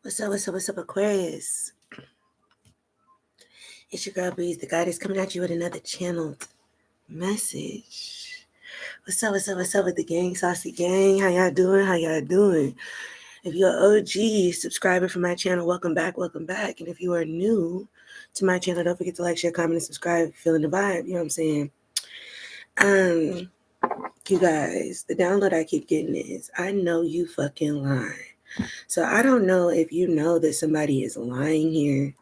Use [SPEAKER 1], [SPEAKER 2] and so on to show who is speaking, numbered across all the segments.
[SPEAKER 1] What's up, Aquarius? It's your girl, Breeze, the goddess, coming at you with another channeled message. What's up with the gang, Saucy Gang? How y'all doing? If you're an OG subscriber for my channel, welcome back. And if you are new to my channel, don't forget to like, share, comment, and subscribe. Feeling the vibe, you know what I'm saying? You guys, the download I keep getting is, I know you fucking lying. So I don't know if you know that somebody is lying here,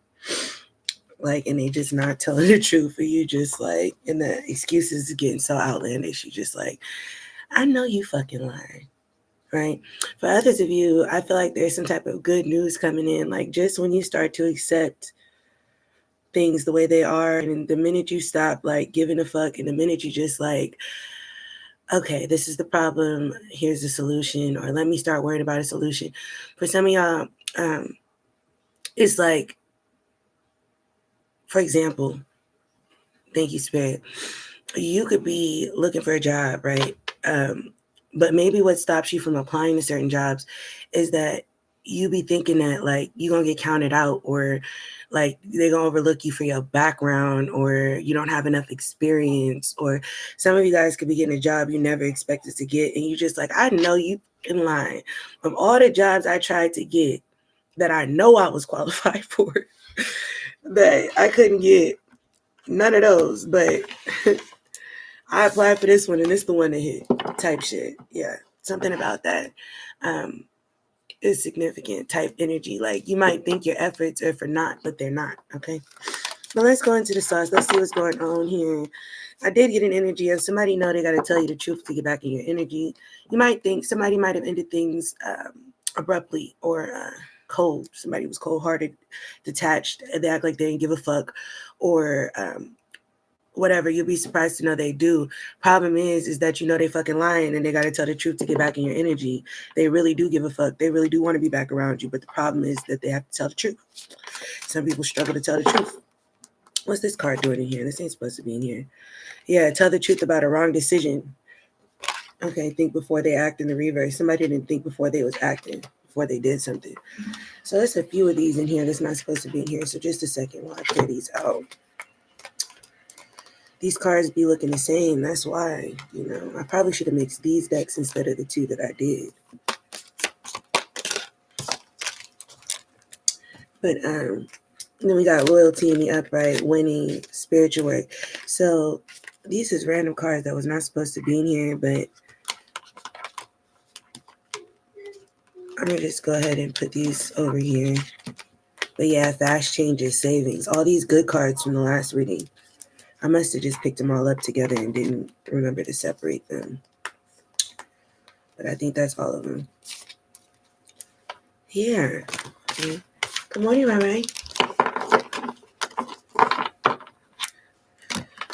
[SPEAKER 1] like, and they just not telling the truth, or you just like, and the excuses is getting so outlandish, you just like, I know you fucking lying, right? For others of you, I feel like there's some type of good news coming in, like just when you start to accept things the way they are, and the minute you stop like giving a fuck, and the minute you just like, okay, this is the problem, here's the solution, or let me start worrying about a solution. For some of y'all, it's like, for example, thank you, Spirit, you could be looking for a job, right? But maybe what stops you from applying to certain jobs is that you be thinking that like you're gonna get counted out, or like they're gonna overlook you for your background, or you don't have enough experience, or some of you guys could be getting a job you never expected to get, and you just like, I know you in line. Of all the jobs I tried to get that I know I was qualified for, that I couldn't get none of those, but I applied for this one and it's the one that hit, type shit. Yeah, something about that is significant type energy. Like you might think your efforts are for naught, but they're not, okay? But let's go into the sauce. Let's see what's going on here. I did get an energy of somebody know they got to tell you the truth to get back in your energy. You might think somebody might have ended things abruptly or cold. Somebody was cold-hearted, detached, they act like they didn't give a fuck, or whatever. You'll be surprised to know they do. Problem is that you know they fucking lying, and they got to tell the truth to get back in your energy. They really do give a fuck. They really do want to be back around you, but the problem is that they have to tell the truth. Some people struggle to tell the truth. What's this card doing in here? This ain't supposed to be in here. Yeah, tell the truth about a wrong decision. Okay, think before they act in the reverse. Somebody didn't think before they was acting, before they did something. So there's a few of these in here that's not supposed to be in here. So just a second while I clear these out. These cards be looking the same. That's why, you know, I probably should have mixed these decks instead of the two that I did. But then we got loyalty in the upright, winning, spiritual work. So these is random cards that was not supposed to be in here, but I'm gonna just go ahead and put these over here. But yeah, fast changes, savings, all these good cards from the last reading. I must have just picked them all up together and didn't remember to separate them. But I think that's all of them. Here. Okay. Good morning, Ray.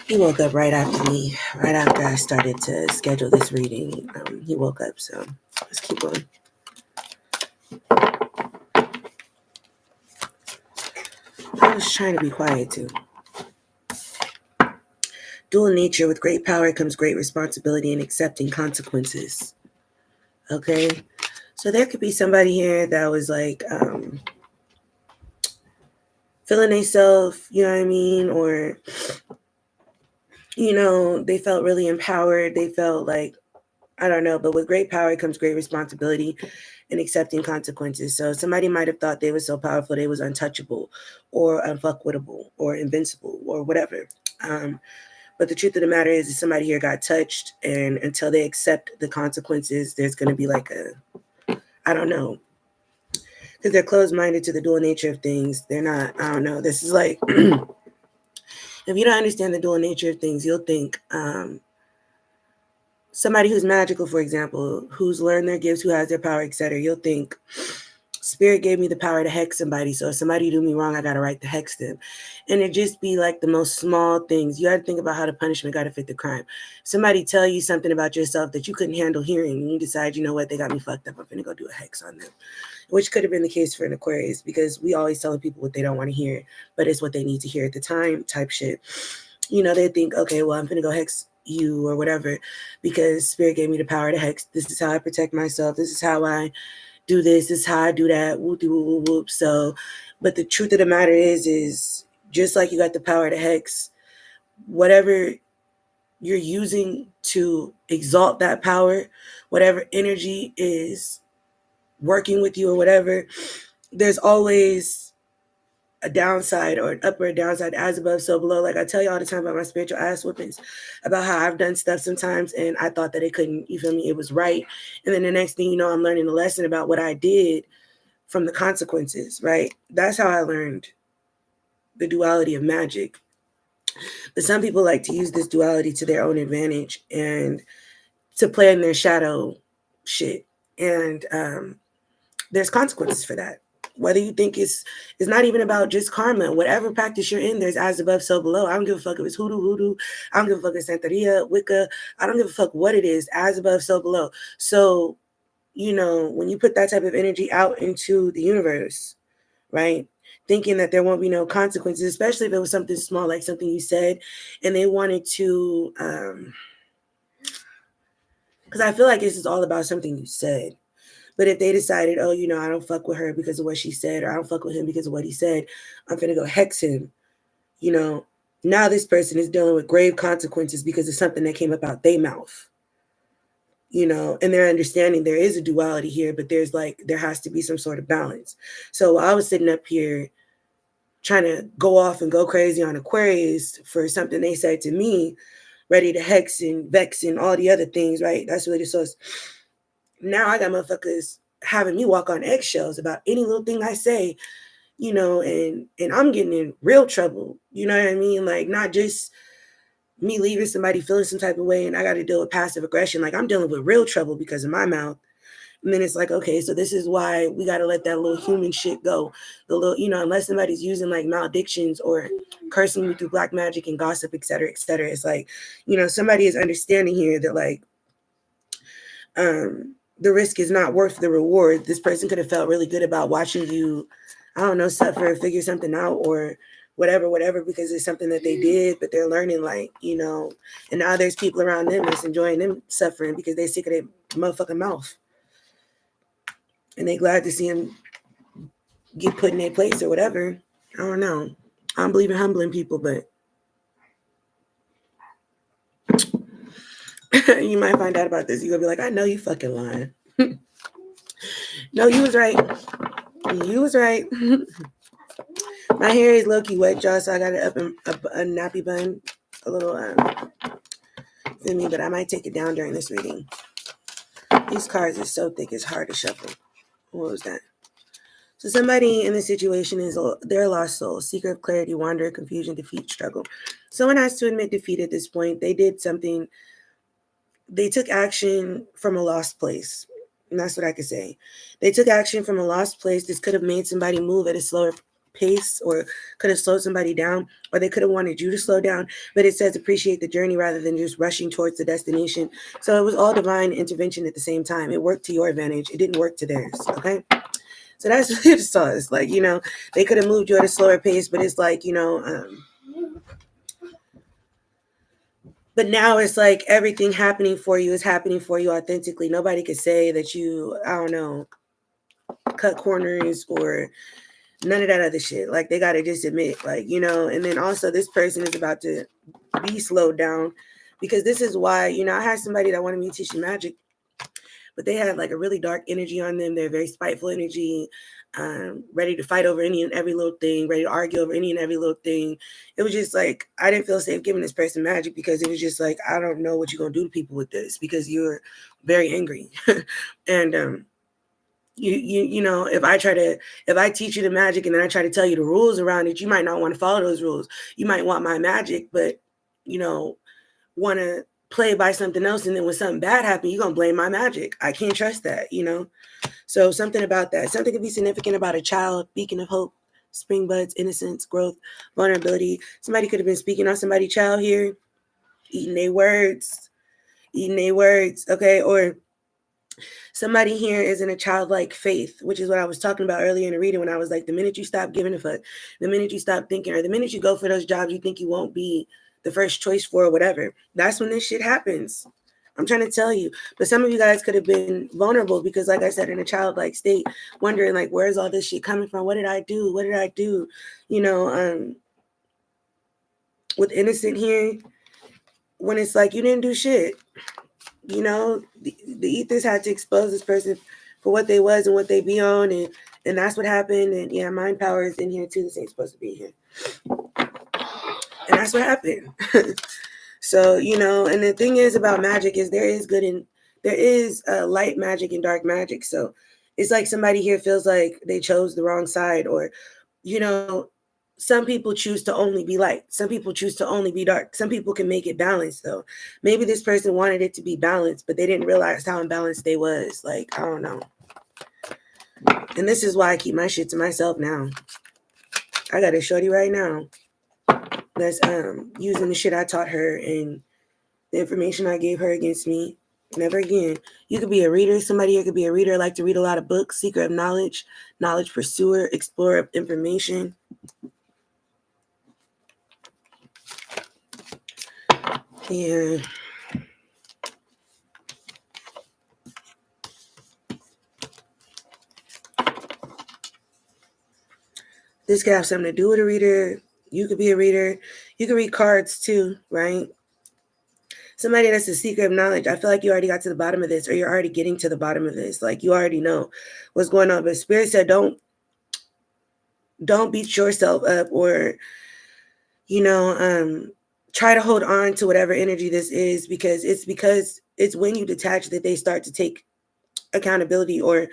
[SPEAKER 1] He woke up right after me, right after I started to schedule this reading. He woke up, so let's keep going. I was trying to be quiet too. Dual nature, with great power comes great responsibility and accepting consequences. Okay, so there could be somebody here that was like feeling themselves, you know what I mean, or you know, they felt really empowered. They felt like, I don't know, but with great power comes great responsibility and accepting consequences. So somebody might have thought they were so powerful they was untouchable or unfuckwittable or invincible or whatever. But the truth of the matter is somebody here got touched, and until they accept the consequences, there's going to be like a, I don't know, because they're closed-minded to the dual nature of things. They're not, I don't know. This is like, if you don't understand the dual nature of things, you'll think somebody who's magical, for example, who's learned their gifts, who has their power, etc., you'll think, Spirit gave me the power to hex somebody, so if somebody do me wrong, I got to right to hex them. And it just be like the most small things. You got to think about how the punishment got to fit the crime. Somebody tell you something about yourself that you couldn't handle hearing, and you decide, you know what, they got me fucked up, I'm finna go do a hex on them. Which could have been the case for an Aquarius, because we always telling people what they don't want to hear, but it's what they need to hear at the time type shit. You know, they think, okay, well, I'm finna go hex you or whatever, because Spirit gave me the power to hex. This is how I protect myself. This is how I do this, this is how I do that, whoop, whoop, whoop, whoop. So, but the truth of the matter is just like you got the power to hex, whatever you're using to exalt that power, whatever energy is working with you or whatever, there's always a downside or an up or a downside, as above, so below. Like I tell you all the time about my spiritual ass whoopings, about how I've done stuff sometimes and I thought that it couldn't, you feel me, it was right. And then the next thing you know, I'm learning a lesson about what I did from the consequences, right? That's how I learned the duality of magic. But some people like to use this duality to their own advantage and to play in their shadow shit. And there's consequences for that. Whether you think it's not even about just karma. Whatever practice you're in, there's as above, so below. I don't give a fuck if it's hoodoo. I don't give a fuck if it's Santeria, Wicca. I don't give a fuck what it is. As above, so below. So, you know, when you put that type of energy out into the universe, right, thinking that there won't be no consequences, especially if it was something small, like something you said, and they wanted to, because I feel like this is all about something you said. But if they decided, oh, you know, I don't fuck with her because of what she said, or I don't fuck with him because of what he said, I'm going to go hex him, you know, now this person is dealing with grave consequences because of something that came up out their mouth, you know, and they're understanding there is a duality here, but there's like, there has to be some sort of balance. So while I was sitting up here trying to go off and go crazy on Aquarius for something they said to me, ready to hex and vex and all the other things, right? That's really the source. Now I got motherfuckers having me walk on eggshells about any little thing I say, you know, and I'm getting in real trouble. You know what I mean? Like, not just me leaving somebody feeling some type of way and I got to deal with passive aggression. Like, I'm dealing with real trouble because of my mouth. And then it's like, okay, so this is why we got to let that little human shit go. The little, you know, unless somebody's using like maledictions or cursing you through black magic and gossip, et cetera, et cetera. It's like, you know, somebody is understanding here that like, the risk is not worth the reward. This person could have felt really good about watching you, I don't know, suffer or figure something out or whatever, because it's something that they did, but they're learning, like, you know, and now there's people around them that's enjoying them suffering because they're sick of their motherfucking mouth. And they glad to see them get put in their place or whatever. I don't know. I don't believe in humbling people, but you might find out about this. You're going to be like, I know you fucking lying. No, you was right. You was right. My hair is low-key wet, y'all, so I got it up in a nappy bun. A little, feel me, but I might take it down during this reading. These cards are so thick, it's hard to shuffle. What was that? So somebody in this situation is their lost soul, seeker of clarity, wanderer, confusion, defeat, struggle. Someone has to admit defeat at this point. They did something. They took action from a lost place. And that's what I could say. They took action from a lost place. This could have made somebody move at a slower pace or could have slowed somebody down, or they could have wanted you to slow down. But it says appreciate the journey rather than just rushing towards the destination. So it was all divine intervention at the same time. It worked to your advantage. It didn't work to theirs. Okay. So that's what it says. Like, you know, they could have moved you at a slower pace, but it's like, you know, but now it's like everything happening for you is happening for you authentically. Nobody could say that you, I don't know, cut corners or none of that other shit. Like, they got to just admit, like, you know, and then also this person is about to be slowed down because this is why, you know, I had somebody that wanted me to teach them magic, but they had like a really dark energy on them. They're very spiteful energy, ready to fight over any and every little thing, ready to argue over any and every little thing. It was just like, I didn't feel safe giving this person magic because it was just like, I don't know what you're going to do to people with this because you're very angry. And, you know, if I teach you the magic and then I try to tell you the rules around it, you might not want to follow those rules. You might want my magic, but, you know, want to play by something else. And then when something bad happens, you're going to blame my magic. I can't trust that, you know? So something about that, something could be significant about a child, beacon of hope, spring buds, innocence, growth, vulnerability. Somebody could have been speaking on somebody's child here, eating their words, okay? Or somebody here is in a childlike faith, which is what I was talking about earlier in the reading when I was like, the minute you stop giving a fuck, the minute you stop thinking, or the minute you go for those jobs you think you won't be the first choice for or whatever, that's when this shit happens. I'm trying to tell you. But some of you guys could have been vulnerable because, like I said, in a childlike state, wondering, like, where's all this shit coming from? What did I do? What did I do? You know, with innocent here, when it's like you didn't do shit. You know, the ethers had to expose this person for what they was and what they be on, and that's what happened. And yeah, mind power is in here too. This ain't supposed to be here, and that's what happened. So, you know, and the thing is about magic is there is light magic and dark magic. So it's like somebody here feels like they chose the wrong side, or, you know, some people choose to only be light. Some people choose to only be dark. Some people can make it balanced, though. Maybe this person wanted it to be balanced, but they didn't realize how imbalanced they was. Like, I don't know. And this is why I keep my shit to myself now. I got a shorty right now that's using the shit I taught her and the information I gave her against me. Never again. You could be a reader. Somebody here could be a reader, like to read a lot of books, seeker of knowledge, knowledge pursuer, explorer of information. Yeah. This could have something to do with a reader. You could be a reader. You could read cards too, right? Somebody that's a seeker of knowledge, I feel like you already got to the bottom of this, or you're already getting to the bottom of this. Like, you already know what's going on. But Spirit said, don't beat yourself up, or, you know, try to hold on to whatever energy this is, because it's when you detach that they start to take accountability, or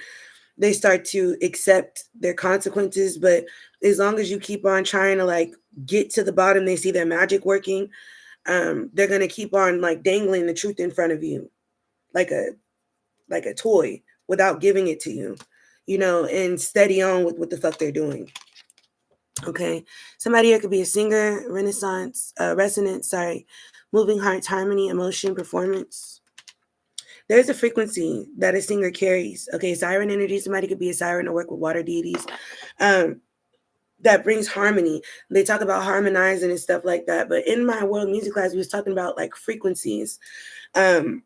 [SPEAKER 1] they start to accept their consequences. But as long as you keep on trying to, like, get to the bottom, they see their magic working. They're gonna keep on, like, dangling the truth in front of you, like a toy, without giving it to you, you know, and steady on with what the fuck they're doing. Okay, somebody here could be a singer, resonance, moving hearts, harmony, emotion, performance. There's a frequency that a singer carries. Okay, siren energy. Somebody could be a siren or work with water deities. That brings harmony. They talk about harmonizing and stuff like that. But in my world music class, we was talking about, like, frequencies, and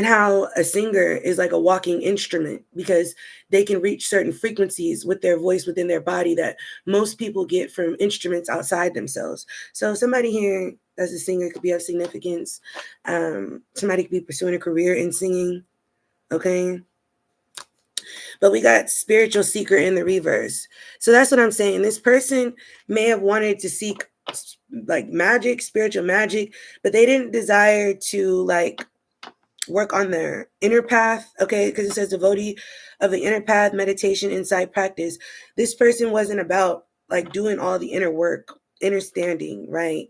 [SPEAKER 1] how a singer is like a walking instrument, because they can reach certain frequencies with their voice within their body that most people get from instruments outside themselves. So somebody here as a singer could be of significance. Somebody could be pursuing a career in singing. Okay. But we got spiritual seeker in the reverse. So that's what I'm saying. This person may have wanted to seek, like, magic, spiritual magic, but they didn't desire to, like, work on their inner path. Okay, because it says devotee of the inner path, meditation, insight, practice. This person wasn't about, like, doing all the inner work, understanding, right?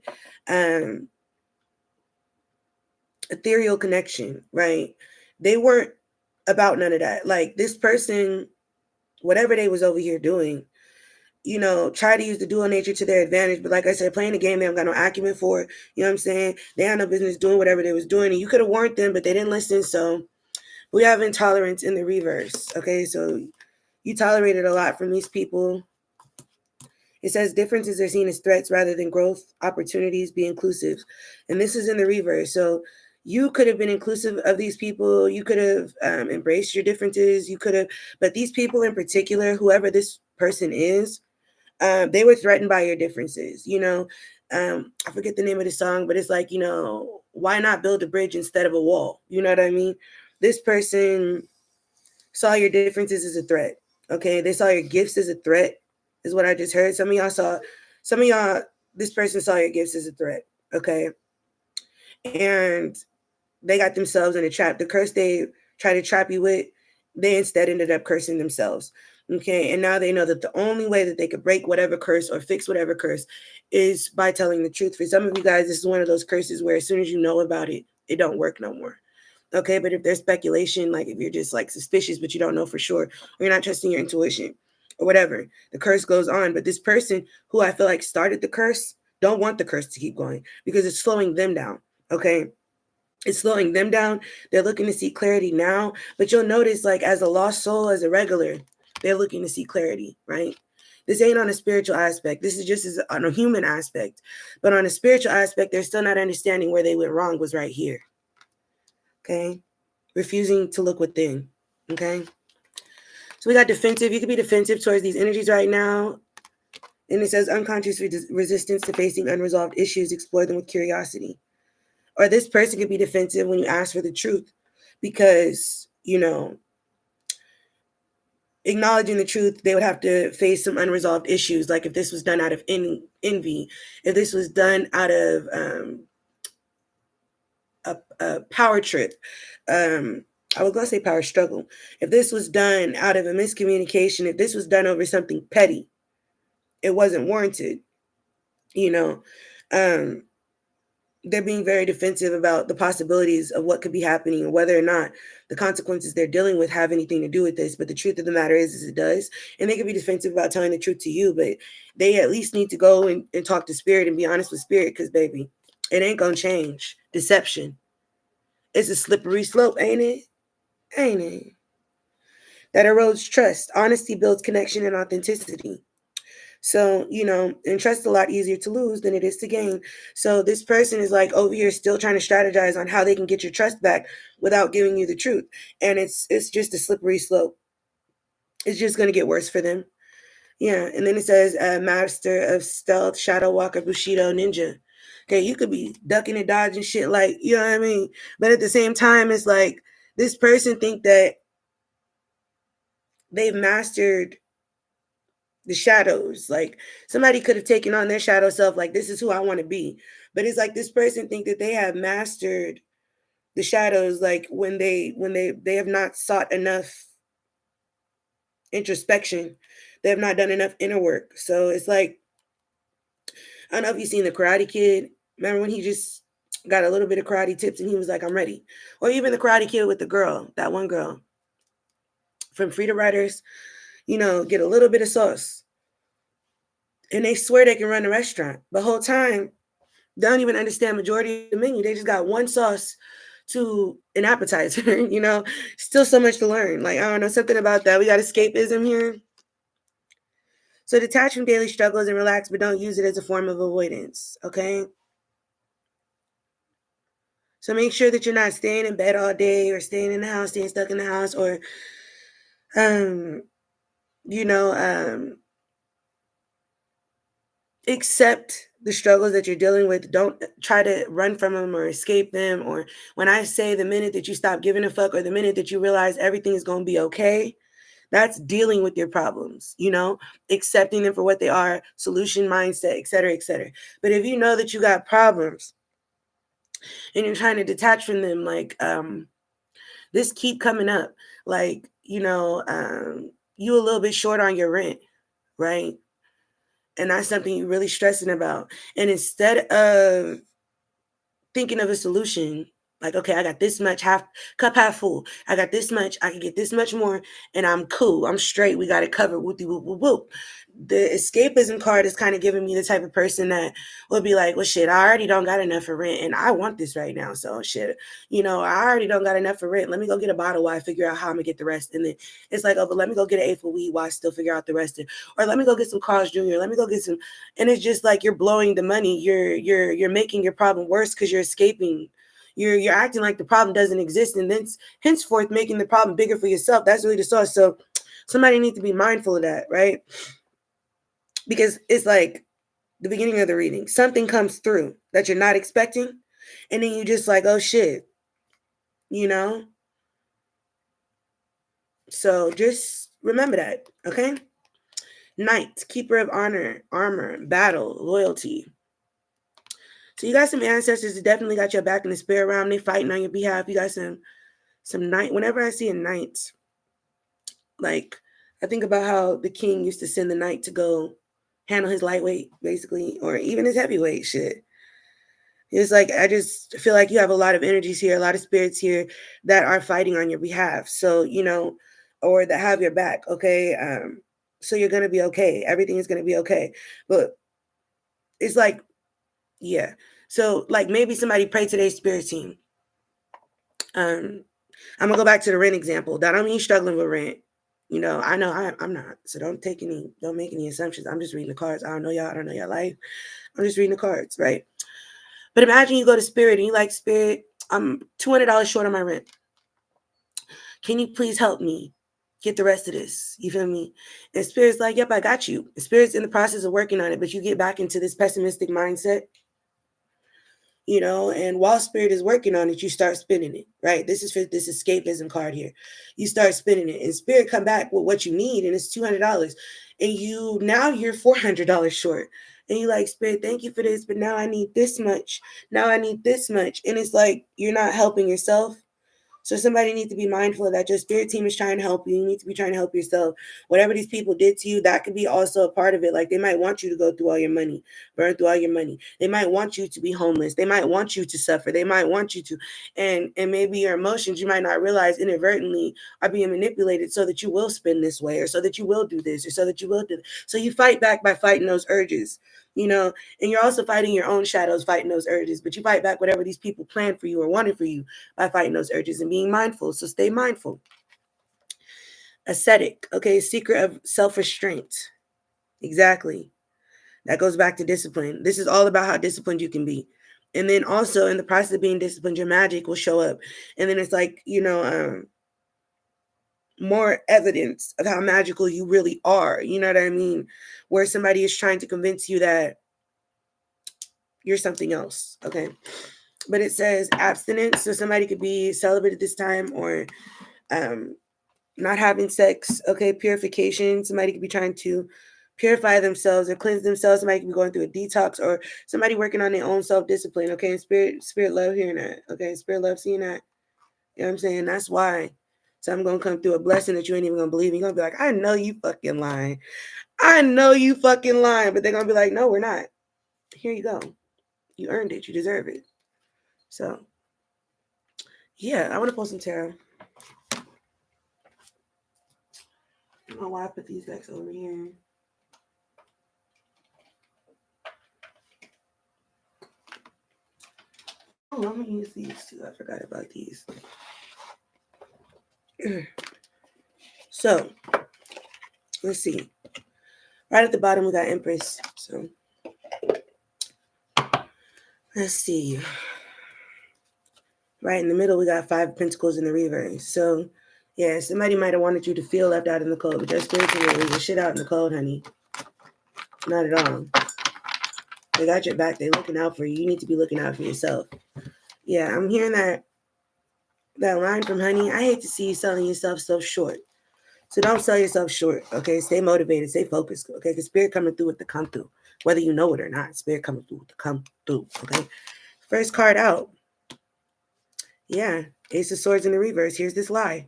[SPEAKER 1] Ethereal connection, right? They weren't about none of that. Like, this person, whatever they was over here doing, you know, try to use the dual nature to their advantage. But like I said, playing the game they don't got no acumen for. You know what I'm saying? They had no business doing whatever they was doing. And you could have warned them, but they didn't listen. So we have intolerance in the reverse. Okay, so you tolerated a lot from these people. It says differences are seen as threats rather than growth, opportunities, be inclusive. And this is in the reverse. So you could have been inclusive of these people. You could have embraced your differences. You could have, but these people in particular, whoever this person is, they were threatened by your differences. You know, I forget the name of the song, but it's like, you know, why not build a bridge instead of a wall? You know what I mean? This person saw your differences as a threat. Okay, they saw your gifts as a threat, is what I just heard. Some of y'all, this person saw your gifts as a threat. Okay, and they got themselves in a trap. The curse they try to trap you with, they instead ended up cursing themselves. Okay, and now they know that the only way that they could break whatever curse or fix whatever curse is by telling the truth. For some of you guys, this is one of those curses where as soon as you know about it, it don't work no more. Okay, but if there's speculation, like if you're just, like, suspicious, but you don't know for sure, or you're not trusting your intuition or whatever, the curse goes on. But this person who I feel like started the curse don't want the curse to keep going because it's slowing them down. Okay, it's slowing them down. They're looking to see clarity now, but you'll notice, like, as a lost soul, as a regular, they're looking to see clarity, right? This ain't on a spiritual aspect. This is just on a human aspect. But on a spiritual aspect, they're still not understanding where they went wrong was right here. Okay? Refusing to look within. Okay? So we got defensive. You could be defensive towards these energies right now. And it says unconscious resistance to facing unresolved issues. Explore them with curiosity. Or this person could be defensive when you ask for the truth because, acknowledging the truth, they would have to face some unresolved issues. Like if this was done out of envy, if this was done out of a power trip, I was going to say power struggle. If this was done out of a miscommunication, if this was done over something petty, it wasn't warranted, they're being very defensive about the possibilities of what could be happening and whether or not the consequences they're dealing with have anything to do with this. But the truth of the matter is it does. And they can be defensive about telling the truth to you, but they at least need to go and talk to spirit and be honest with spirit because, baby, it ain't going to change. Deception. It's a slippery slope, ain't it? Ain't it? That erodes trust. Honesty builds connection and authenticity. So, and trust is a lot easier to lose than it is to gain. So this person is like over here still trying to strategize on how they can get your trust back without giving you the truth. And it's just a slippery slope. It's just going to get worse for them. Yeah. And then it says master of stealth, shadow walker, bushido, ninja. Okay, you could be ducking and dodging shit like, you know what I mean? But at the same time, it's like this person think that they've mastered the shadows. Like somebody could have taken on their shadow self, like this is who I want to be. But it's like this person think that they have mastered the shadows, like when they have not sought enough introspection, they have not done enough inner work. So it's like, I don't know if you've seen the Karate Kid. Remember when he just got a little bit of karate tips and he was like, I'm ready. Or even the Karate Kid with the girl, that one girl from Frida Writers, get a little bit of sauce. And they swear they can run a restaurant. The whole time, they don't even understand majority of the menu. They just got one sauce to an appetizer, Still so much to learn. Like, I don't know, something about that. We got escapism here. So detach from daily struggles and relax, but don't use it as a form of avoidance, okay? So make sure that you're not staying in bed all day or staying in the house, staying stuck in the house, or, accept the struggles that you're dealing with. Don't try to run from them or escape them. Or when I say the minute that you stop giving a fuck or the minute that you realize everything is going to be okay, that's dealing with your problems, accepting them for what they are, solution mindset, et cetera, et cetera. But if you know that you got problems and you're trying to detach from them, like this keep coming up, like, you a little bit short on your rent, right? And that's something you're really stressing about. And instead of thinking of a solution, like, okay, I got this much, cup half full. I got this much, I can get this much more, and I'm cool. I'm straight. We got it covered. Whoop, whoop, whoop, whoop. The escapism card is kind of giving me the type of person that will be like, well, shit, I already don't got enough for rent, and I want this right now. So shit, I already don't got enough for rent. Let me go get a bottle while I figure out how I'm gonna get the rest. And then it's like, oh, but let me go get an eighth of weed while I still figure out the rest. Or let me go get some Carl's Jr. Let me go get some. And it's just like you're blowing the money. You're making your problem worse because you're escaping. You're acting like the problem doesn't exist, and then henceforth making the problem bigger for yourself. That's really the source. So somebody needs to be mindful of that, right? Because it's like the beginning of the reading. Something comes through that you're not expecting, and then you just like, oh shit, So just remember that, okay? Knight, keeper of honor, armor, battle, loyalty. So you got some ancestors that definitely got your back in the spirit realm. They fighting on your behalf. You got some knight. Whenever I see a knight, like I think about how the king used to send the knight to go handle his lightweight, basically, or even his heavyweight shit. It's like, I just feel like you have a lot of energies here, a lot of spirits here that are fighting on your behalf. So, or that have your back. Okay. So you're going to be okay. Everything is going to be okay. But it's like, yeah. So like maybe somebody prayed to their spirit team. I'm gonna go back to the rent example. That don't mean struggling with rent. I know I'm not. So don't make any assumptions. I'm just reading the cards. I don't know y'all. I don't know your life. I'm just reading the cards, right? But imagine you go to spirit and you like, spirit, I'm $200 short on my rent. Can you please help me get the rest of this? You feel me? And Spirit's like, yep, I got you. And Spirit's in the process of working on it, but you get back into this pessimistic mindset, you know, and while Spirit is working on it, you start spinning it, right? This is for this escapism card here. You start spinning it, and Spirit come back with what you need, and it's $200. And you're $400 short. And you like, Spirit, thank you for this, but now I need this much. Now I need this much. And it's like, you're not helping yourself. So somebody needs to be mindful of that. Your spirit team is trying to help you. You need to be trying to help yourself. Whatever these people did to you, that could be also a part of it. Like they might want you to go through all your money, burn through all your money. They might want you to be homeless. They might want you to suffer. They might want you to. And maybe your emotions, you might not realize inadvertently are being manipulated so that you will spin this way, or so that you will do this, or so that you will do that. So you fight back by fighting those urges. You know, and you're also fighting your own shadows, fighting those urges, but you fight back whatever these people planned for you or wanted for you by fighting those urges and being mindful. So stay mindful. Ascetic, okay, secret of self-restraint. Exactly. That goes back to discipline. This is all about how disciplined you can be. And then also in the process of being disciplined, your magic will show up. And then it's like, you know, more evidence of how magical you really are. You know what I mean? Where somebody is trying to convince you that you're something else, okay? But it says abstinence, so somebody could be celibate at this time, or not having sex, okay? Purification, somebody could be trying to purify themselves or cleanse themselves. Somebody could be going through a detox, or somebody working on their own self-discipline, okay? And spirit love hearing that, okay? Spirit love seeing that. You know what I'm saying? That's why. So I'm going to come through a blessing that you ain't even going to believe. You're going to be like, I know you fucking lying. I know you fucking lying. But they're going to be like, no, we're not. Here you go. You earned it. You deserve it. So, yeah, I want to pull some tarot. I don't know why I put these decks over here. Oh, I'm going to use these too. I forgot about these. So, let's see. Right at the bottom, we got Empress. So, let's see. Right in the middle, we got Five of Pentacles in the reverse. So, yeah, somebody might have wanted you to feel left out in the cold, but your spirit can leave your shit out in the cold, honey. Not at all. They got your back. They're looking out for you. You need to be looking out for yourself. Yeah, I'm hearing that line from Honey. I hate to see you selling yourself so short. So don't sell yourself short, okay? Stay motivated. Stay focused, okay? Because Spirit coming through with the come through. Whether you know it or not, Spirit coming through with the come through, okay? First card out. Yeah, Ace of Swords in the reverse. Here's this lie.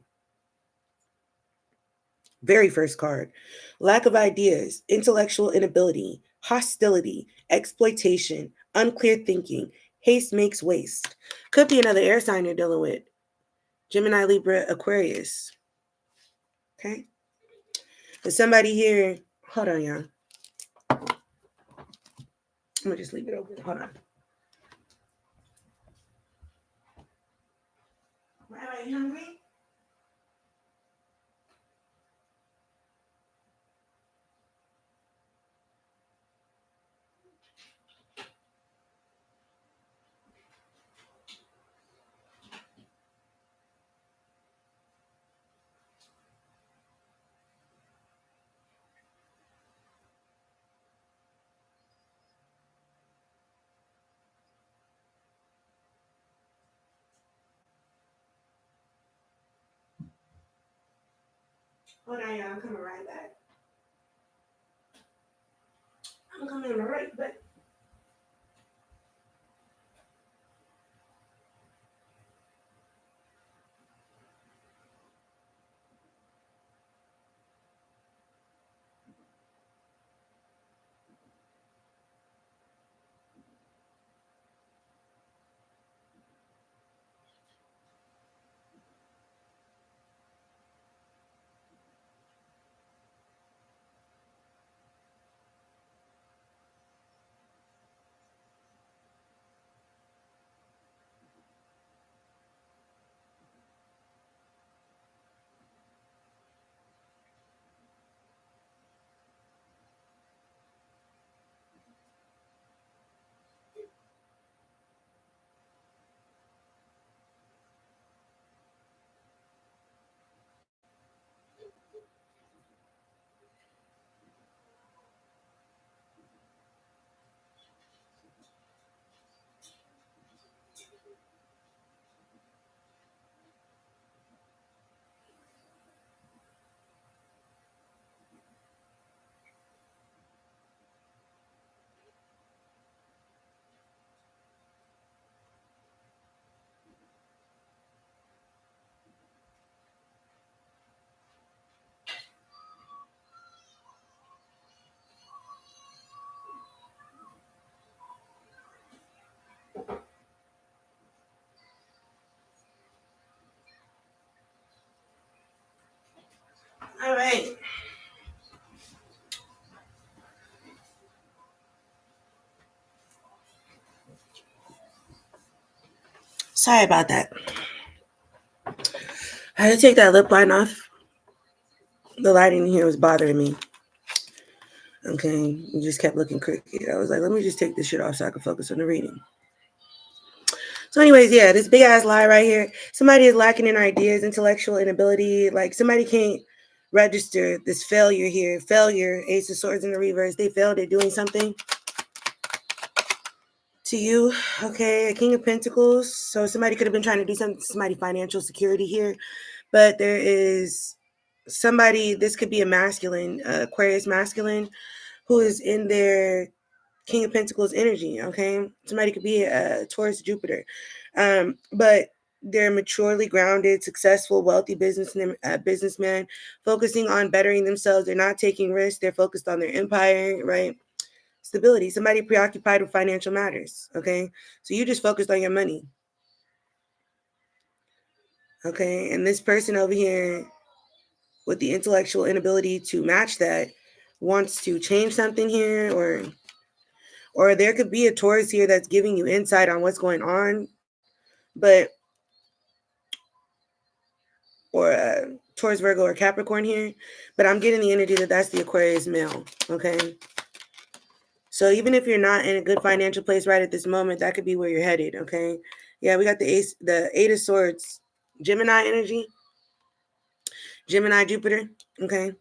[SPEAKER 1] Very first card. Lack of ideas, intellectual inability, hostility, exploitation, unclear thinking, haste makes waste. Could be another air sign you're dealing with. Gemini, Libra, Aquarius. Okay? There's somebody here. Hold on, y'all. I'm going to just leave it open. Hold on. Are you hungry? Hold on, y'all. I'm coming right back. I'm coming right back. All right. Sorry about that. I had to take that lip line off. The lighting here was bothering me. Okay, it just kept looking crooked. I was like, let me just take this shit off so I can focus on the reading. So anyways, yeah, this big ass lie right here. Somebody is lacking in ideas, intellectual inability. Like somebody can't register this failure here. Failure, Ace of Swords in the reverse. They failed at doing something to you. Okay, a King of Pentacles. So somebody could have been trying to do something to somebody financial security here. But there is somebody, this could be a masculine, Aquarius masculine, who is in their King of Pentacles energy, okay? Somebody could be a Taurus Jupiter. But they're maturely grounded, successful, wealthy businessman, focusing on bettering themselves. They're not taking risks. They're focused on their empire, right? Stability. Somebody preoccupied with financial matters, okay? So you just focused on your money, okay? And this person over here with the intellectual inability to match that wants to change something here, or there could be a Taurus here that's giving you insight on what's going on, but or Taurus, Virgo, or Capricorn here, but I'm getting the energy that that's the Aquarius male, okay? So even if you're not in a good financial place right at this moment, that could be where you're headed, okay? Yeah, we got the Eight of Swords, Gemini energy, Gemini, Jupiter, okay?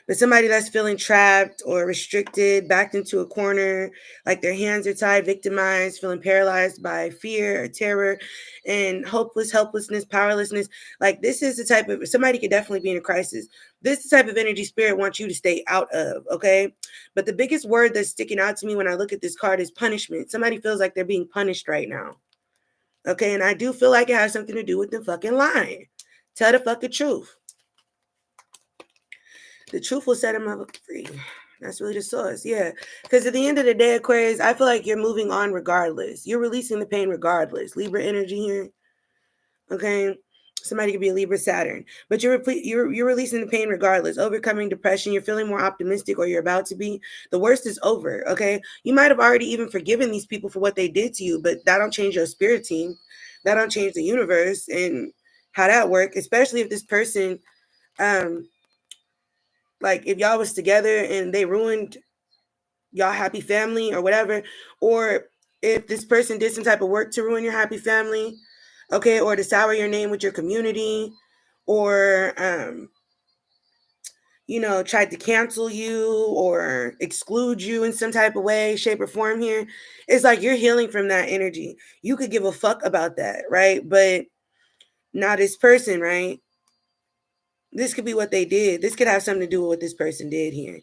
[SPEAKER 1] But somebody that's feeling trapped or restricted, backed into a corner, like their hands are tied, victimized, feeling paralyzed by fear or terror and helplessness, powerlessness. Like this is the type of, somebody could definitely be in a crisis. This is the type of energy spirit wants you to stay out of, okay? But the biggest word that's sticking out to me when I look at this card is punishment. Somebody feels like they're being punished right now, okay? And I do feel like it has something to do with the fucking lying. Tell the fucking truth. The truth will set him up free. That's really the source. Yeah. Because at the end of the day, Aquarius, I feel like you're moving on regardless. You're releasing the pain regardless. Libra energy here. Okay. Somebody could be a Libra Saturn. But you're releasing the pain regardless. Overcoming depression. You're feeling more optimistic, or you're about to be. The worst is over. Okay. You might have already even forgiven these people for what they did to you, but that don't change your spirit team. That don't change the universe and how that works, especially if this person like if y'all was together and they ruined y'all happy family or whatever, or if this person did some type of work to ruin your happy family, okay, or to sour your name with your community, or tried to cancel you or exclude you in some type of way, shape, or form here, it's like you're healing from that energy. You could give a fuck about that, right? But not this person, right? This could be what they did. This could have something to do with what this person did here.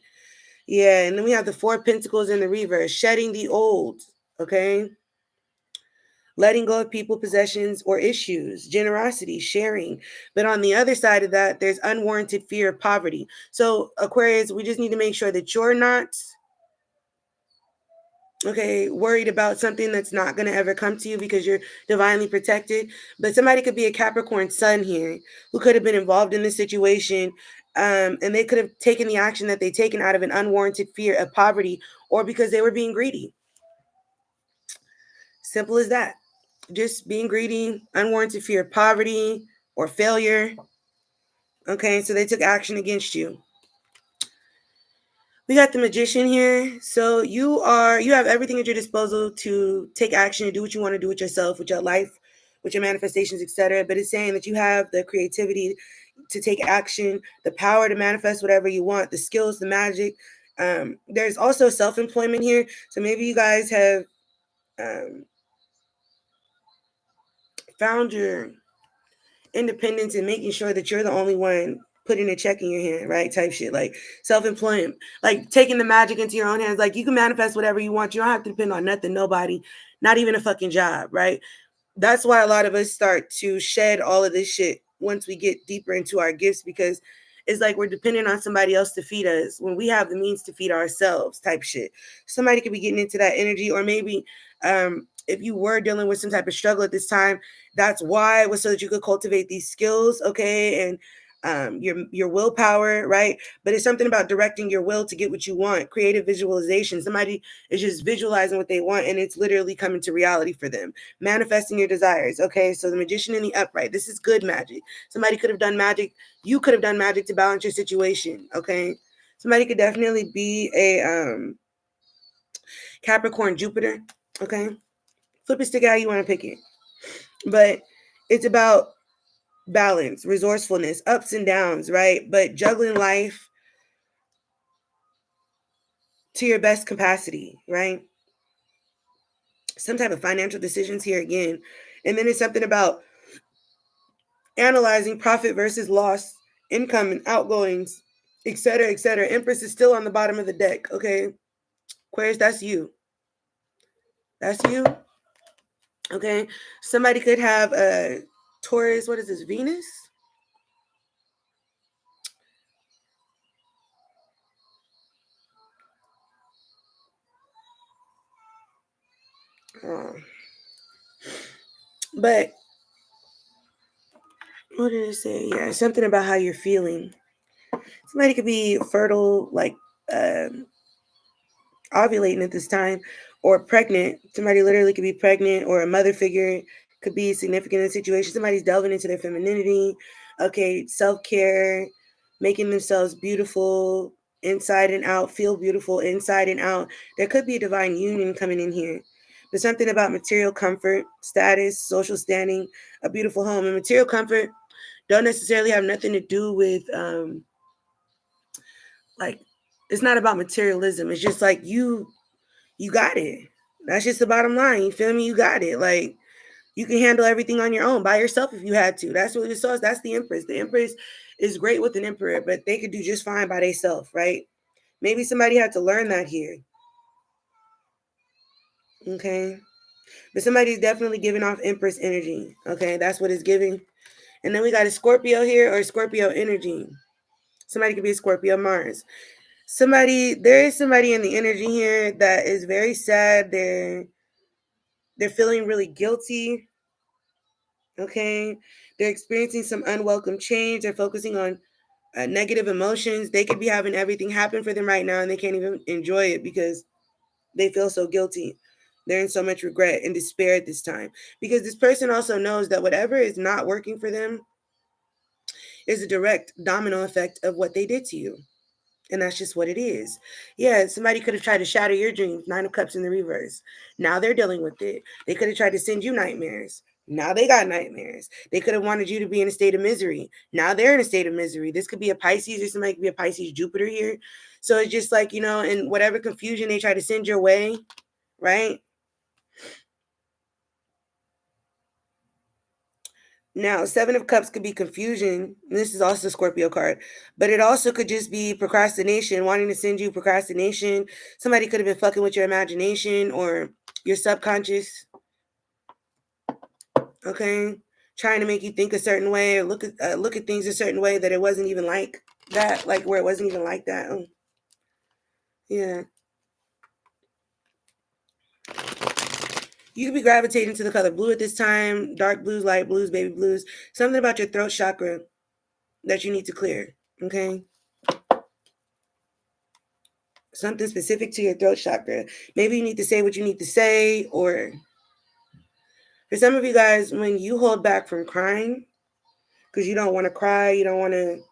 [SPEAKER 1] Yeah, and then we have the Four of Pentacles in the reverse, shedding the old, okay? Letting go of people, possessions, or issues, generosity, sharing. But on the other side of that, there's unwarranted fear of poverty. So, Aquarius, we just need to make sure that you're not, okay, worried about something that's not going to ever come to you because you're divinely protected. But somebody could be a Capricorn sun here who could have been involved in this situation, and they could have taken the action that they taken out of an unwarranted fear of poverty or because they were being greedy. Simple as that. Just being greedy, unwarranted fear of poverty or failure. Okay, so they took action against you. We got the Magician here. So you have everything at your disposal to take action and do what you want to do with yourself, with your life, with your manifestations, etc. But it's saying that you have the creativity to take action, the power to manifest whatever you want, the skills, the magic. There's also self-employment here. So maybe you guys have found your independence and making sure that you're the only one putting a check in your hand, right? Type shit, like self-employment, like taking the magic into your own hands. Like you can manifest whatever you want. You don't have to depend on nothing, nobody, not even a fucking job, right? That's why a lot of us start to shed all of this shit once we get deeper into our gifts, because it's like we're dependent on somebody else to feed us when we have the means to feed ourselves, type shit. Somebody could be getting into that energy, or maybe if you were dealing with some type of struggle at this time, that's why it was so that you could cultivate these skills, okay? And your willpower, right? But it's something about directing your will to get what you want. Creative visualization. Somebody is just visualizing what they want, and it's literally coming to reality for them. Manifesting your desires. Okay, so the Magician in the upright. This is good magic. Somebody could have done magic. You could have done magic to balance your situation. Okay, somebody could definitely be a Capricorn Jupiter. Okay, flip it, stick out. You want to pick it, but it's about balance, resourcefulness, ups and downs, right? But juggling life to your best capacity, right? Some type of financial decisions here again. And then it's something about analyzing profit versus loss, income and outgoings, etc., etc. Empress is still on the bottom of the deck, okay? Aquarius, that's you. That's you. Okay? Somebody could have a Taurus, what is this, Venus? But what did it say? Yeah, something about how you're feeling. Somebody could be fertile, like ovulating at this time, or pregnant. Somebody literally could be pregnant, or a mother figure could be significant in the situation. Somebody's delving into their femininity. Okay, self-care, making themselves beautiful inside and out, feel beautiful inside and out. There could be a divine union coming in here. But something about material comfort, status, social standing, a beautiful home. And material comfort don't necessarily have nothing to do with like, it's not about materialism. It's just like you got it. That's just the bottom line. You feel me? You got it. Like, you can handle everything on your own by yourself if you had to. That's what it says. That's the Empress. The Empress is great with an Emperor, but they could do just fine by themselves, right? Maybe somebody had to learn that here. Okay. But somebody's definitely giving off Empress energy. Okay. That's what it's giving. And then we got a Scorpio here, or Scorpio energy. Somebody could be a Scorpio Mars. There is somebody in the energy here that is very sad. They're feeling really guilty. Okay. They're experiencing some unwelcome change. They're focusing on negative emotions. They could be having everything happen for them right now, and they can't even enjoy it because they feel so guilty. They're in so much regret and despair at this time, because this person also knows that whatever is not working for them is a direct domino effect of what they did to you. And that's just what it is. Yeah, somebody could have tried to shatter your dreams, 9 of Cups in the reverse. Now they're dealing with it. They could have tried to send you nightmares. Now they got nightmares. They could have wanted you to be in a state of misery. Now they're in a state of misery. This could be a Pisces, or somebody could be a Pisces Jupiter here. So it's just like, and whatever confusion they try to send your way, right? Now, 7 of Cups could be confusion. This is also a Scorpio card, but it also could just be procrastination, wanting to send you procrastination. Somebody could have been fucking with your imagination or your subconscious. Okay, trying to make you think a certain way, or look at things a certain way that it wasn't even like that, like where it wasn't even like that. Oh. Yeah. You could be gravitating to the color blue at this time, dark blues, light blues, baby blues. Something about your throat chakra that you need to clear. Okay. Something specific to your throat chakra. Maybe you need to say what you need to say, or for some of you guys, when you hold back from crying because you don't want to cry, you'll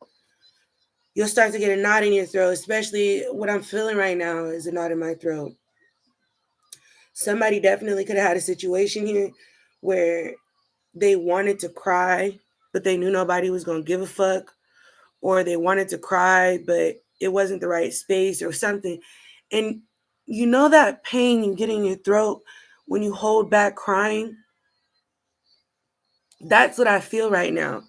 [SPEAKER 1] start to get a knot in your throat. Especially what I'm feeling right now is a knot in my throat. Somebody definitely could have had a situation here where they wanted to cry, but they knew nobody was going to give a fuck, or they wanted to cry, but it wasn't the right space or something. And that pain you get in your throat when you hold back crying? That's what I feel right now.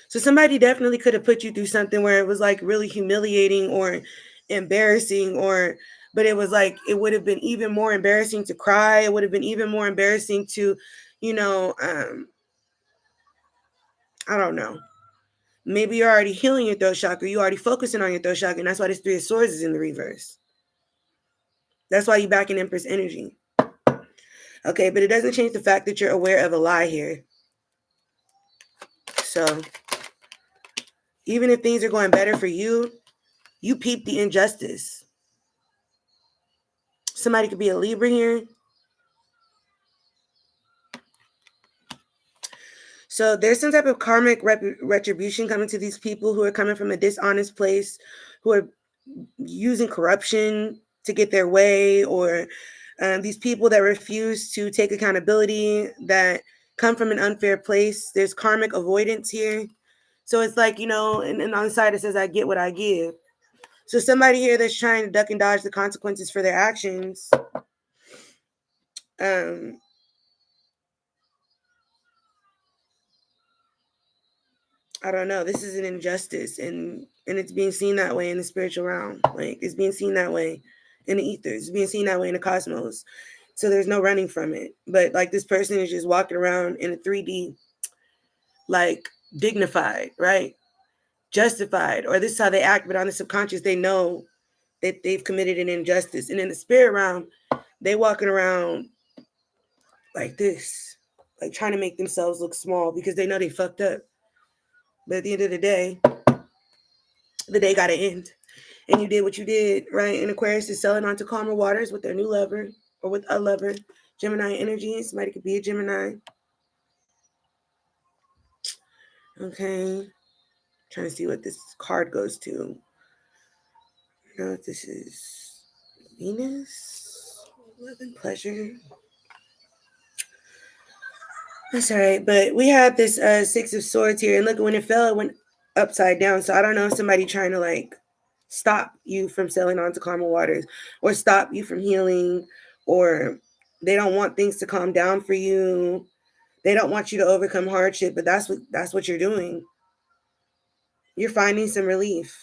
[SPEAKER 1] So somebody definitely could have put you through something where it was like really humiliating or embarrassing, but it was like, it would have been even more embarrassing to cry. It would have been even more embarrassing to, I don't know. Maybe you're already healing your throat chakra. You're already focusing on your throat chakra. And that's why this 3 of Swords is in the reverse. That's why you're back in Empress energy. Okay, but it doesn't change the fact that you're aware of a lie here. So Even if things are going better for you, you peep the injustice. Somebody could be a Libra here. So there's some type of karmic retribution coming to these people who are coming from a dishonest place, who are using corruption to get their way, or these people that refuse to take accountability, that come from an unfair place. There's karmic avoidance here. So it's like, and on the side it says, I get what I give. So somebody here that's trying to duck and dodge the consequences for their actions, I don't know. This is an injustice, and it's being seen that way in the spiritual realm. Like, it's being seen that way in the ether. It's being seen that way in the cosmos. So there's no running from it. But like, this person is just walking around in a 3D, like, dignified, right? Justified, or this is how they act, but on the subconscious, they know that they've committed an injustice. And in the spirit realm, they walking around like this, like trying to make themselves look small because they know they fucked up. But at the end of the day got to end. And you did what you did, right? And Aquarius is sailing onto calmer waters with their new lover or with a lover. Gemini energy. Somebody could be a Gemini. Okay. Trying to see what this card goes to. This is Venus. Love and pleasure. That's all right. But we have this Six of Swords here. And look, when it fell, it went upside down. So I don't know if somebody trying to like stop you from sailing onto calmer waters, or stop you from healing, or they don't want things to calm down for you. They don't want you to overcome hardship, but that's what you're doing. You're finding some relief.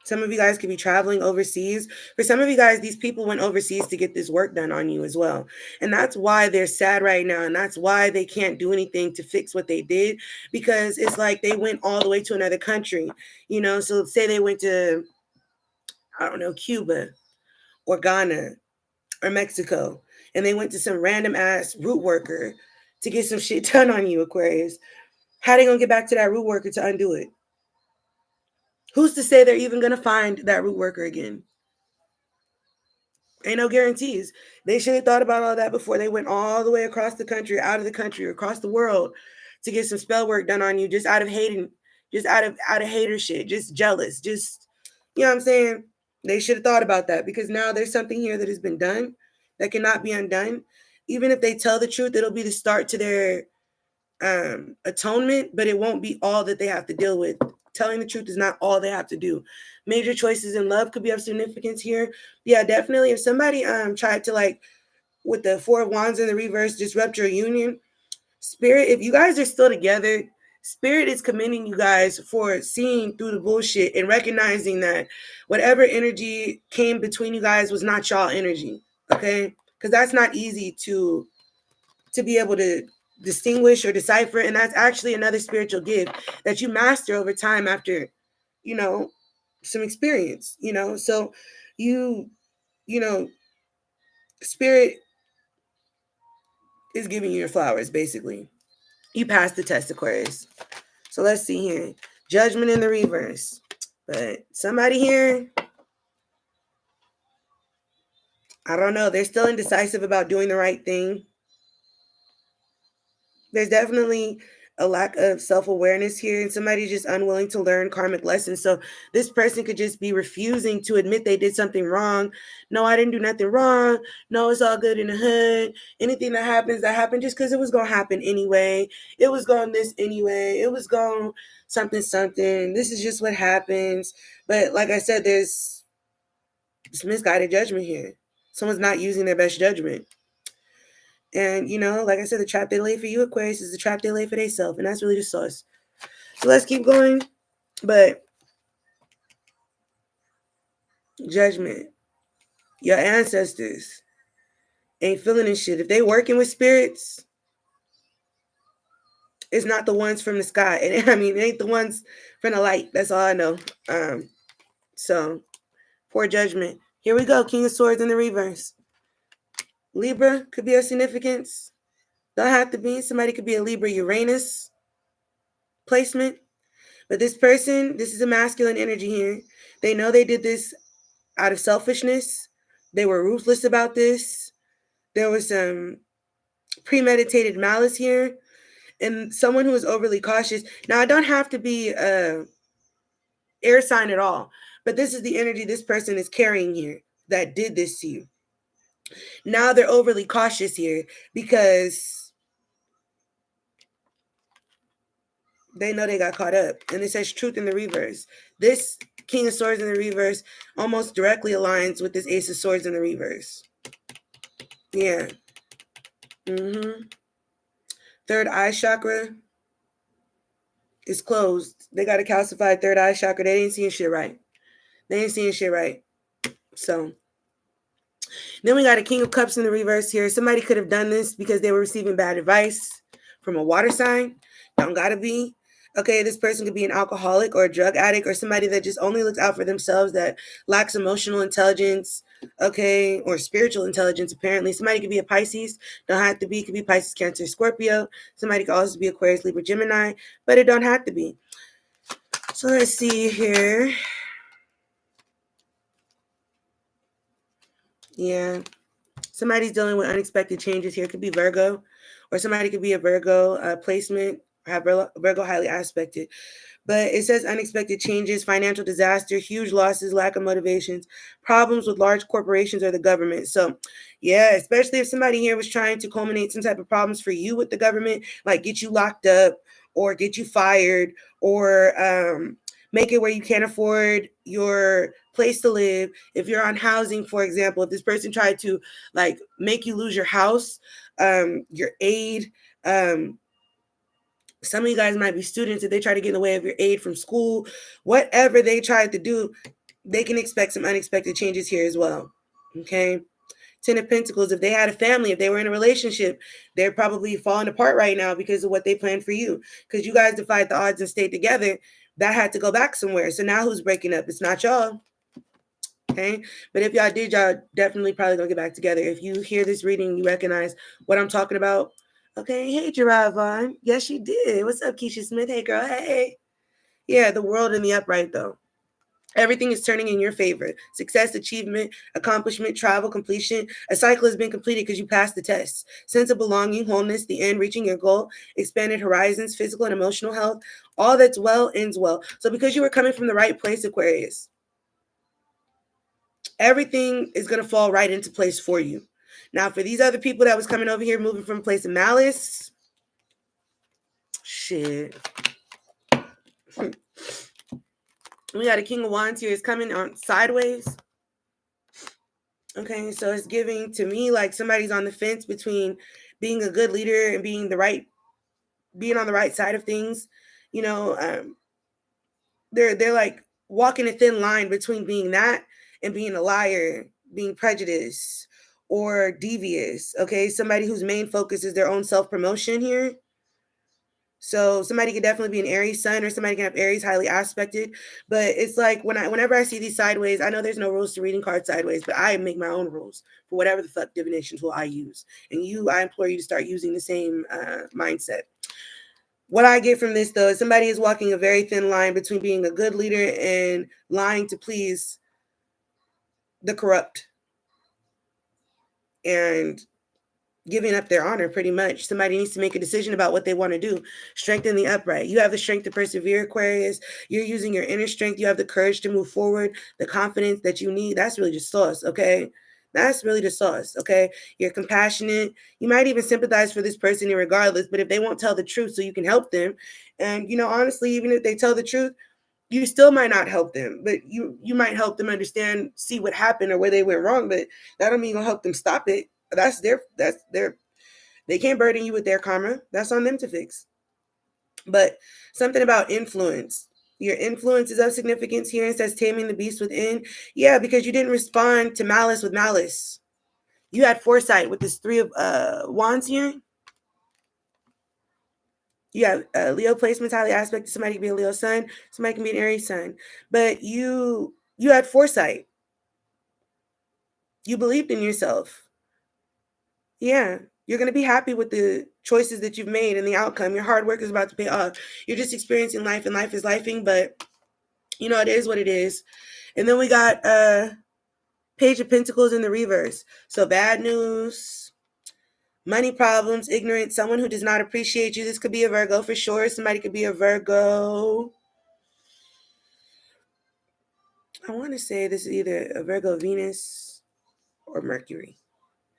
[SPEAKER 1] Some of you guys could be traveling overseas. For some of you guys, these people went overseas to get this work done on you as well. And that's why they're sad right now. And that's why they can't do anything to fix what they did, because it's like they went all the way to another country, So say they went to, I don't know, Cuba or Ghana or Mexico, and they went to some random ass root worker to get some shit done on you, Aquarius. How they gonna get back to that root worker to undo it? Who's to say they're even gonna find that root worker again? Ain't no guarantees. They should have thought about all that before they went all the way across the country, out of the country, or across the world to get some spell work done on you, just out of hating, just out of hater shit, just jealous, just, you know what I'm saying? They should have thought about that, because now there's something here that has been done that cannot be undone. Even if they tell the truth, it'll be the start to their atonement, but it won't be all that they have to deal with. Telling the truth is not all they have to do. Major choices in love could be of significance here. Yeah, definitely. If somebody tried to, like, with the Four of Wands in the reverse, disrupt your union, Spirit, if you guys are still together, Spirit is commending you guys for seeing through the bullshit and recognizing that whatever energy came between you guys was not y'all energy, okay? Because that's not easy to be able to distinguish or decipher, and that's actually another spiritual gift that you master over time after, some experience, so Spirit is giving you your flowers. Basically, you passed the test, Aquarius. So let's see here. Judgment in the reverse. But somebody here, I don't know, they're still indecisive about doing the right thing. There's definitely a lack of self-awareness here, and somebody's just unwilling to learn karmic lessons. So this person could just be refusing to admit they did something wrong. No, I didn't do nothing wrong. No, it's all good in the hood. Anything that happened just because it was going to happen anyway. It was going this anyway. It was going something. This is just what happens. But like I said, there's some misguided judgment here. Someone's not using their best judgment. And, like I said, the trap they lay for you, Aquarius, is the trap they lay for themselves. And that's really the source. So let's keep going. But judgment. Your ancestors ain't feeling this shit. If they working with spirits, it's not the ones from the sky. And I mean, it ain't the ones from the light. That's all I know. So, poor judgment. Here we go. King of Swords in the reverse. Libra could be of significance. Don't have to be. Somebody could be a Libra Uranus placement. But this person, this is a masculine energy here. They know they did this out of selfishness. They were ruthless about this. There was some premeditated malice here. And someone who is overly cautious. Now, I don't have to be a air sign at all, but this is the energy this person is carrying here that did this to you. Now they're overly cautious here because they know they got caught up. And it says truth in the reverse. This King of Swords in the reverse almost directly aligns with this Ace of Swords in the reverse. Yeah. Third eye chakra is closed. They got a calcified third eye chakra. They ain't seeing shit right. So then we got a King of Cups in the reverse here. Somebody could have done this because they were receiving bad advice from a water sign. Don't gotta be. Okay, this person could be an alcoholic or a drug addict or somebody that just only looks out for themselves, that lacks emotional intelligence, okay, or spiritual intelligence, apparently. Somebody could be a Pisces. Don't have to be. Could be Pisces, Cancer, Scorpio. Somebody could also be Aquarius, Libra, Gemini, but it don't have to be. So let's see here. Yeah. Somebody's dealing with unexpected changes here. It could be Virgo, or somebody could be a Virgo placement, or have Virgo highly aspected. But it says unexpected changes, financial disaster, huge losses, lack of motivations, problems with large corporations or the government. So, yeah, especially if somebody here was trying to culminate some type of problems for you with the government, like get you locked up or get you fired or make it where you can't afford your place to live. If you're on housing, for example, if this person tried to like make you lose your house, your aid, some of you guys might be students. If they try to get in the way of your aid from school, whatever they tried to do, they can expect some unexpected changes here as well. Okay. 10 of Pentacles, if they had a family, if they were in a relationship, they're probably falling apart right now because of what they planned for you. Because you guys defied the odds and stayed together. That had to go back somewhere. So now who's breaking up? It's not y'all. Okay. But if y'all did, y'all definitely probably gonna get back together. If you hear this reading, you recognize what I'm talking about. Okay. Hey, Gerard Vaughn. Yes, you did. What's up, Keisha Smith? Hey, girl. Hey. Yeah, the world in the upright, though. Everything is turning in your favor. Success, achievement, accomplishment, travel, completion. A cycle has been completed because you passed the test. Sense of belonging, wholeness, the end, reaching your goal, expanded horizons, physical and emotional health. All that's well ends well. So because you were coming from the right place, Aquarius, everything is going to fall right into place for you. Now, for these other people that was coming over here, moving from a place of malice, shit. We got a King of Wands here. It's coming on sideways. Okay, so it's giving to me like somebody's on the fence between being a good leader and being on the right side of things. You know, they're like walking a thin line between being that and being a liar, being prejudiced or devious. Okay, somebody whose main focus is their own self-promotion here. So somebody could definitely be an Aries sun, or somebody can have Aries highly aspected. But it's like whenever I see these sideways, I know there's no rules to reading cards sideways, but I make my own rules for whatever the fuck divination tool I use. And I implore you to start using the same mindset. What I get from this, though, is somebody is walking a very thin line between being a good leader and lying to please the corrupt and giving up their honor, pretty much. Somebody needs to make a decision about what they want to do. Strengthen the upright. You have the strength to persevere, Aquarius. You're using your inner strength. You have the courage to move forward, the confidence that you need. That's really just sauce, okay? That's really the sauce, okay? You're compassionate. You might even sympathize for this person regardless, but if they won't tell the truth so you can help them, and, honestly, even if they tell the truth, you still might not help them, but you might help them understand, see what happened or where they went wrong, but that don't mean you'll help them stop it. That's their, they can't burden you with their karma. That's on them to fix. But something about influence. Your influence is of significance here. It says taming the beast within. Yeah, because you didn't respond to malice with malice. You had foresight with this Three of Wands here. You have Leo placements highly aspected. Somebody can be a Leo sun. Somebody can be an Aries sun. But you had foresight. You believed in yourself. Yeah. You're going to be happy with the choices that you've made and the outcome. Your hard work is about to pay off. You're just experiencing life, and life is lifing, but you know, it is what it is. And then we got Page of Pentacles in the reverse. So bad news, money problems, ignorance, someone who does not appreciate you. This could be a Virgo for sure. Somebody could be a Virgo. I want to say this is either a Virgo Venus or Mercury,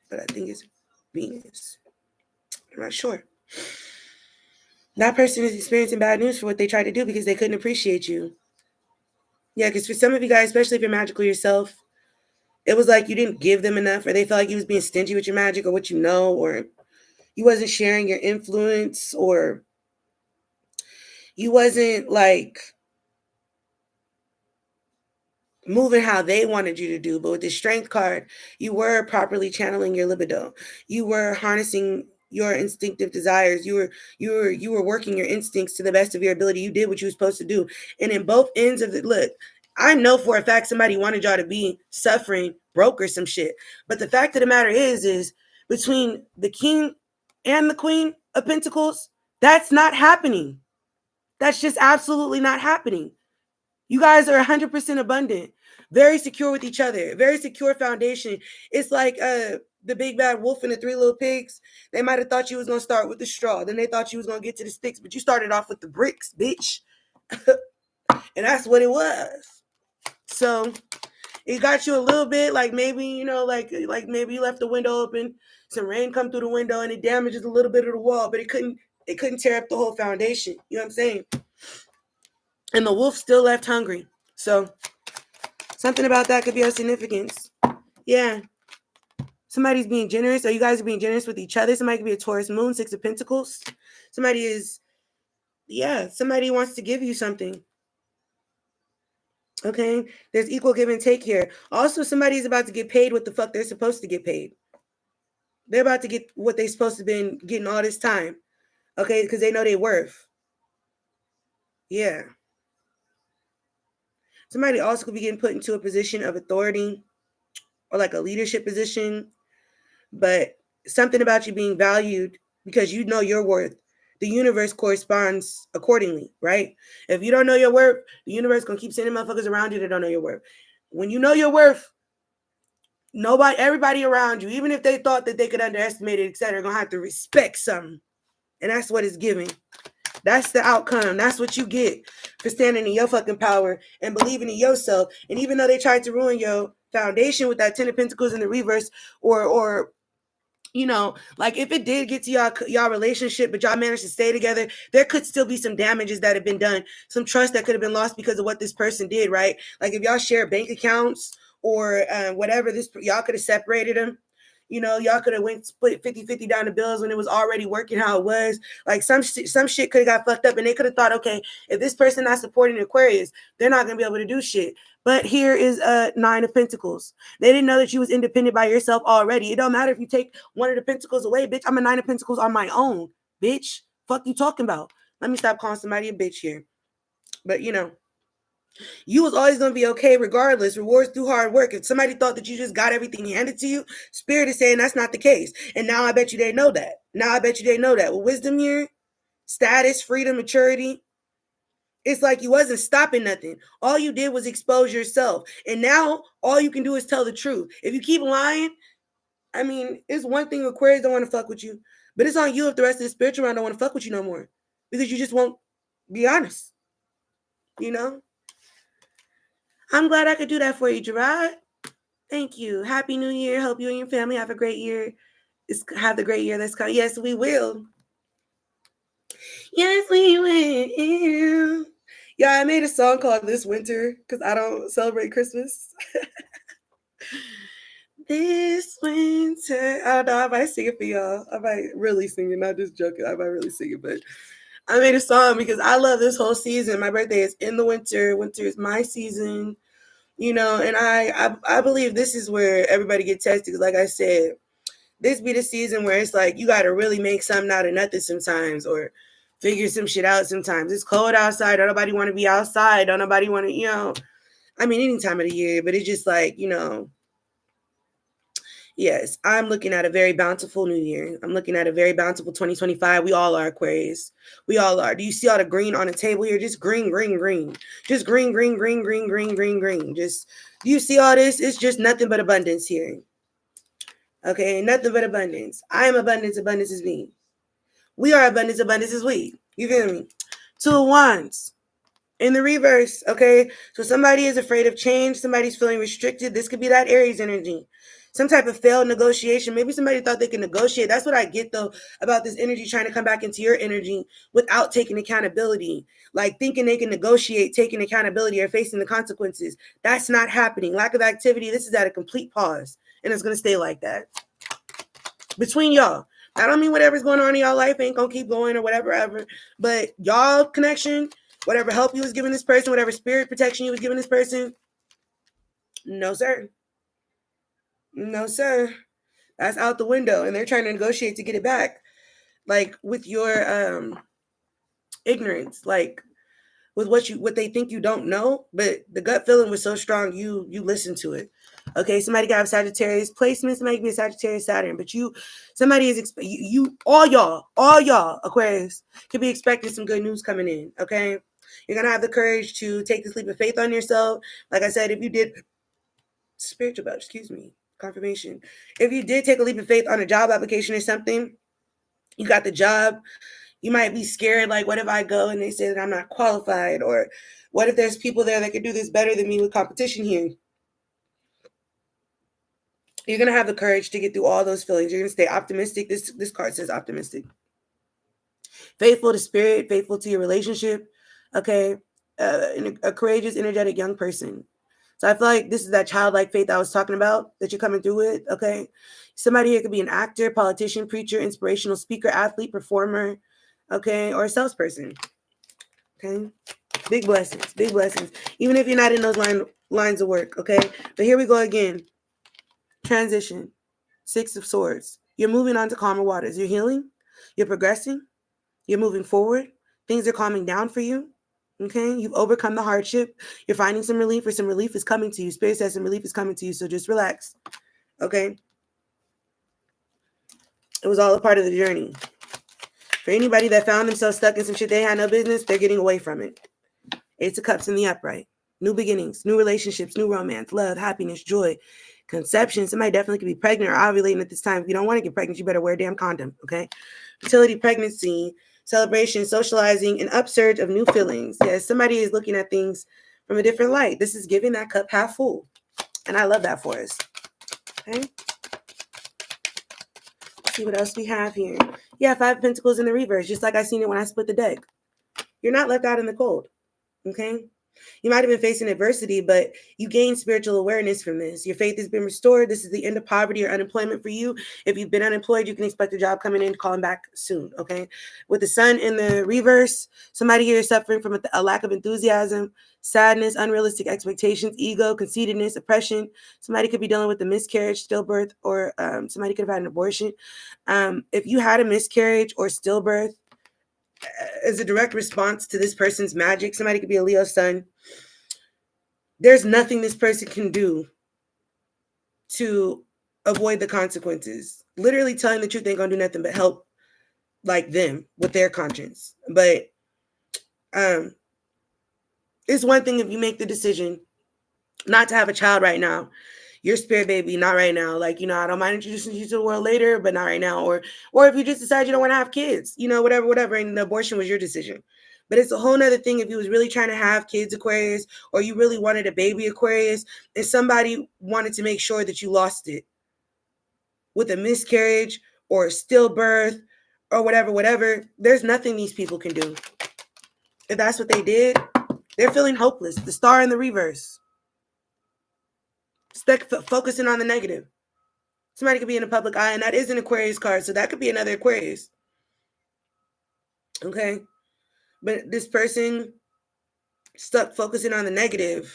[SPEAKER 1] but I think it's Venus. I'm not sure. That person is experiencing bad news for what they tried to do because they couldn't appreciate you. Yeah, because for some of you guys, especially if you're magical yourself, it was like you didn't give them enough, or they felt like you was being stingy with your magic or what you know, or you wasn't sharing your influence, or you wasn't like moving how they wanted you to do. But with the Strength card, you were properly channeling your libido. You were harnessing your instinctive desires. You were working your instincts to the best of your ability. You did what you were supposed to do. And in both ends of the look, I know for a fact somebody wanted y'all to be suffering, broke, or some shit. But the fact of the matter is between the King and the Queen of Pentacles, that's not happening. That's just absolutely not happening. You guys are 100% abundant, very secure with each other, very secure foundation. It's like the big bad wolf and the three little pigs. They might have thought you was going to start with the straw. Then they thought you was going to get to the sticks, but you started off with the bricks, bitch. And that's what it was. So it got you a little bit, like maybe, you know, like maybe you left the window open, some rain come through the window and it damages a little bit of the wall, but it couldn't tear up the whole foundation. You know what I'm saying? And the wolf still left hungry. So something about that could be of significance. Yeah. Somebody's being generous, or you guys are being generous with each other. Somebody could be a Taurus moon, 6 of Pentacles. Somebody wants to give you something. Okay? There's equal give and take here. Also, somebody's about to get paid what the fuck they're supposed to get paid. They're about to get what they're supposed to have been getting all this time. Okay? Because they know their worth. Yeah. Somebody also could be getting put into a position of authority or like a leadership position, but something about you being valued because you know your worth. The universe corresponds accordingly, right? If you don't know your worth, the universe gonna keep sending motherfuckers around you that don't know your worth. When you know your worth, everybody around you, even if they thought that they could underestimate it, etc., gonna have to respect something. And that's what it's giving. That's the outcome. That's what you get for standing in your fucking power and believing in yourself. And even though they tried to ruin your foundation with that 10 of Pentacles in the reverse, or you know, like if it did get to y'all relationship, but y'all managed to stay together, there could still be some damages that have been done, some trust that could have been lost because of what this person did, right? Like if y'all share bank accounts or whatever, y'all could have separated them. You know, y'all could have went split 50-50 down the bills when it was already working how it was. Like some shit could have got fucked up, and they could have thought, okay, if this person not supporting Aquarius, they're not going to be able to do shit. But here is a 9 of Pentacles. They didn't know that you was independent by yourself already. It don't matter if you take one of the Pentacles away, bitch. I'm a 9 of Pentacles on my own, bitch. Fuck you talking about? Let me stop calling somebody a bitch here. But, you know, you was always going to be okay regardless. Rewards through hard work. If somebody thought that you just got everything handed to you, Spirit is saying that's not the case. And now I bet you they know that. With wisdom here, status, freedom, maturity, it's like you wasn't stopping nothing. All you did was expose yourself. And now all you can do is tell the truth. If you keep lying, I mean, it's one thing Aquarius don't want to fuck with you. But it's on you if the rest of the spiritual realm don't want to fuck with you no more. Because you just won't be honest. You know? I'm glad I could do that for you, Gerard. Thank you. Happy New Year. Hope you and your family have a great year. Have the great year that's coming. Yes, we will. Yes, we will. Yeah, I made a song called This Winter because I don't celebrate Christmas. This winter. I don't know. I might sing it for y'all. I might really sing it, not just joking. I might really sing it, but I made a song because I love this whole season. My birthday is in the winter. Winter is my season. You know, and I believe this is where everybody gets tested. Because like I said, this be the season where it's like you got to really make something out of nothing sometimes, or figure some shit out sometimes. It's cold outside. Don't nobody want to be outside. Don't nobody want to, you know, I mean, any time of the year. But it's just like, you know, Yes, I'm looking at a very bountiful new year. I'm looking at a very bountiful 2025. We all are, Aquarius. We all are. Do you see all the green on the table here? Just green, green, green. Just green, green, green, green, green, green, green. Just, do you see all this? It's just nothing but abundance here. Okay, nothing but abundance. I am abundance. Abundance is me. We are abundance. Abundance is we. You feel me? Two of Wands. In the reverse, okay? So somebody is afraid of change. Somebody's feeling restricted. This could be that Aries energy. Some type of failed negotiation. Maybe somebody thought they could negotiate. That's what I get, though, about this energy trying to come back into your energy without taking accountability. Like thinking they can negotiate, taking accountability, or facing the consequences. That's not happening. Lack of activity. This is at a complete pause. And it's going to stay like that. Between y'all. I don't mean whatever's going on in y'all life ain't going to keep going or whatever, ever. But y'all connection, whatever help you was giving this person, whatever spirit protection you was giving this person, no, sir. No, sir. That's out the window. And they're trying to negotiate to get it back. Like with your ignorance, like with what they think you don't know, but the gut feeling was so strong, you listen to it. Okay, somebody got a Sagittarius placement, somebody can be a Sagittarius Saturn, but somebody is all y'all Aquarius could be expecting some good news coming in. Okay, you're gonna have the courage to take this leap of faith on yourself. Like I said, if you did spiritual belt, confirmation. If you did take a leap of faith on a job application or something, you got the job. You might be scared, like, what if I go and they say that I'm not qualified? Or what if there's people there that could do this better than me with competition here? You're going to have the courage to get through all those feelings. You're going to stay optimistic. This card says optimistic. Faithful to spirit, faithful to your relationship. Okay. A courageous, energetic young person. So I feel like this is that childlike faith I was talking about that you're coming through with. Okay. Somebody here could be an actor, politician, preacher, inspirational speaker, athlete, performer. Okay. Or a salesperson. Okay. Big blessings. Big blessings. Even if you're not in those lines of work. Okay. But here we go again. Transition. 6 of Swords. You're moving on to calmer waters. You're healing. You're progressing. You're moving forward. Things are calming down for you. Okay. You've overcome the hardship. You're finding some relief, or some relief is coming to you. Spirit says some relief is coming to you. So just relax. Okay. It was all a part of the journey. For anybody that found themselves stuck in some shit they had no business, they're getting away from it. Ace of Cups in the upright. New beginnings, new relationships, new romance, love, happiness, joy, conception. Somebody definitely could be pregnant or ovulating at this time. If you don't want to get pregnant, you better wear a damn condom, okay? Fertility, pregnancy, celebration, socializing, an upsurge of new feelings. Yes, somebody is looking at things from a different light. This is giving that cup half full. And I love that for us. Okay? Let's see what else we have here. Yeah, 5 of Pentacles in the reverse, just like I seen it when I split the deck. You're not left out in the cold. Okay? You might have been facing adversity, but you gained spiritual awareness from this. Your faith has been restored. This is the end of poverty or unemployment for you. If you've been unemployed, you can expect a job coming in, calling back soon, okay? With the sun in the reverse, somebody here is suffering from a lack of enthusiasm, sadness, unrealistic expectations, ego, conceitedness, oppression. Somebody could be dealing with a miscarriage, stillbirth, or somebody could have had an abortion. If you had a miscarriage or stillbirth, as a direct response to this person's magic, somebody could be a Leo sun. There's nothing this person can do to avoid the consequences. Literally telling the truth ain't gonna do nothing but help like them with their conscience. But it's one thing if you make the decision not to have a child right now. Your spirit baby, not right now. Like, I don't mind introducing you to the world later, but not right now. Or if you just decide you don't want to have kids, whatever. And the abortion was your decision. But it's a whole nother thing if you was really trying to have kids, Aquarius, or you really wanted a baby, Aquarius, and somebody wanted to make sure that you lost it with a miscarriage or a stillbirth or whatever. There's nothing these people can do. If that's what they did, they're feeling hopeless. The star in the reverse. Focusing on the negative. Somebody could be in the public eye, and that is an Aquarius card, so that could be another Aquarius. Okay? But this person stuck focusing on the negative.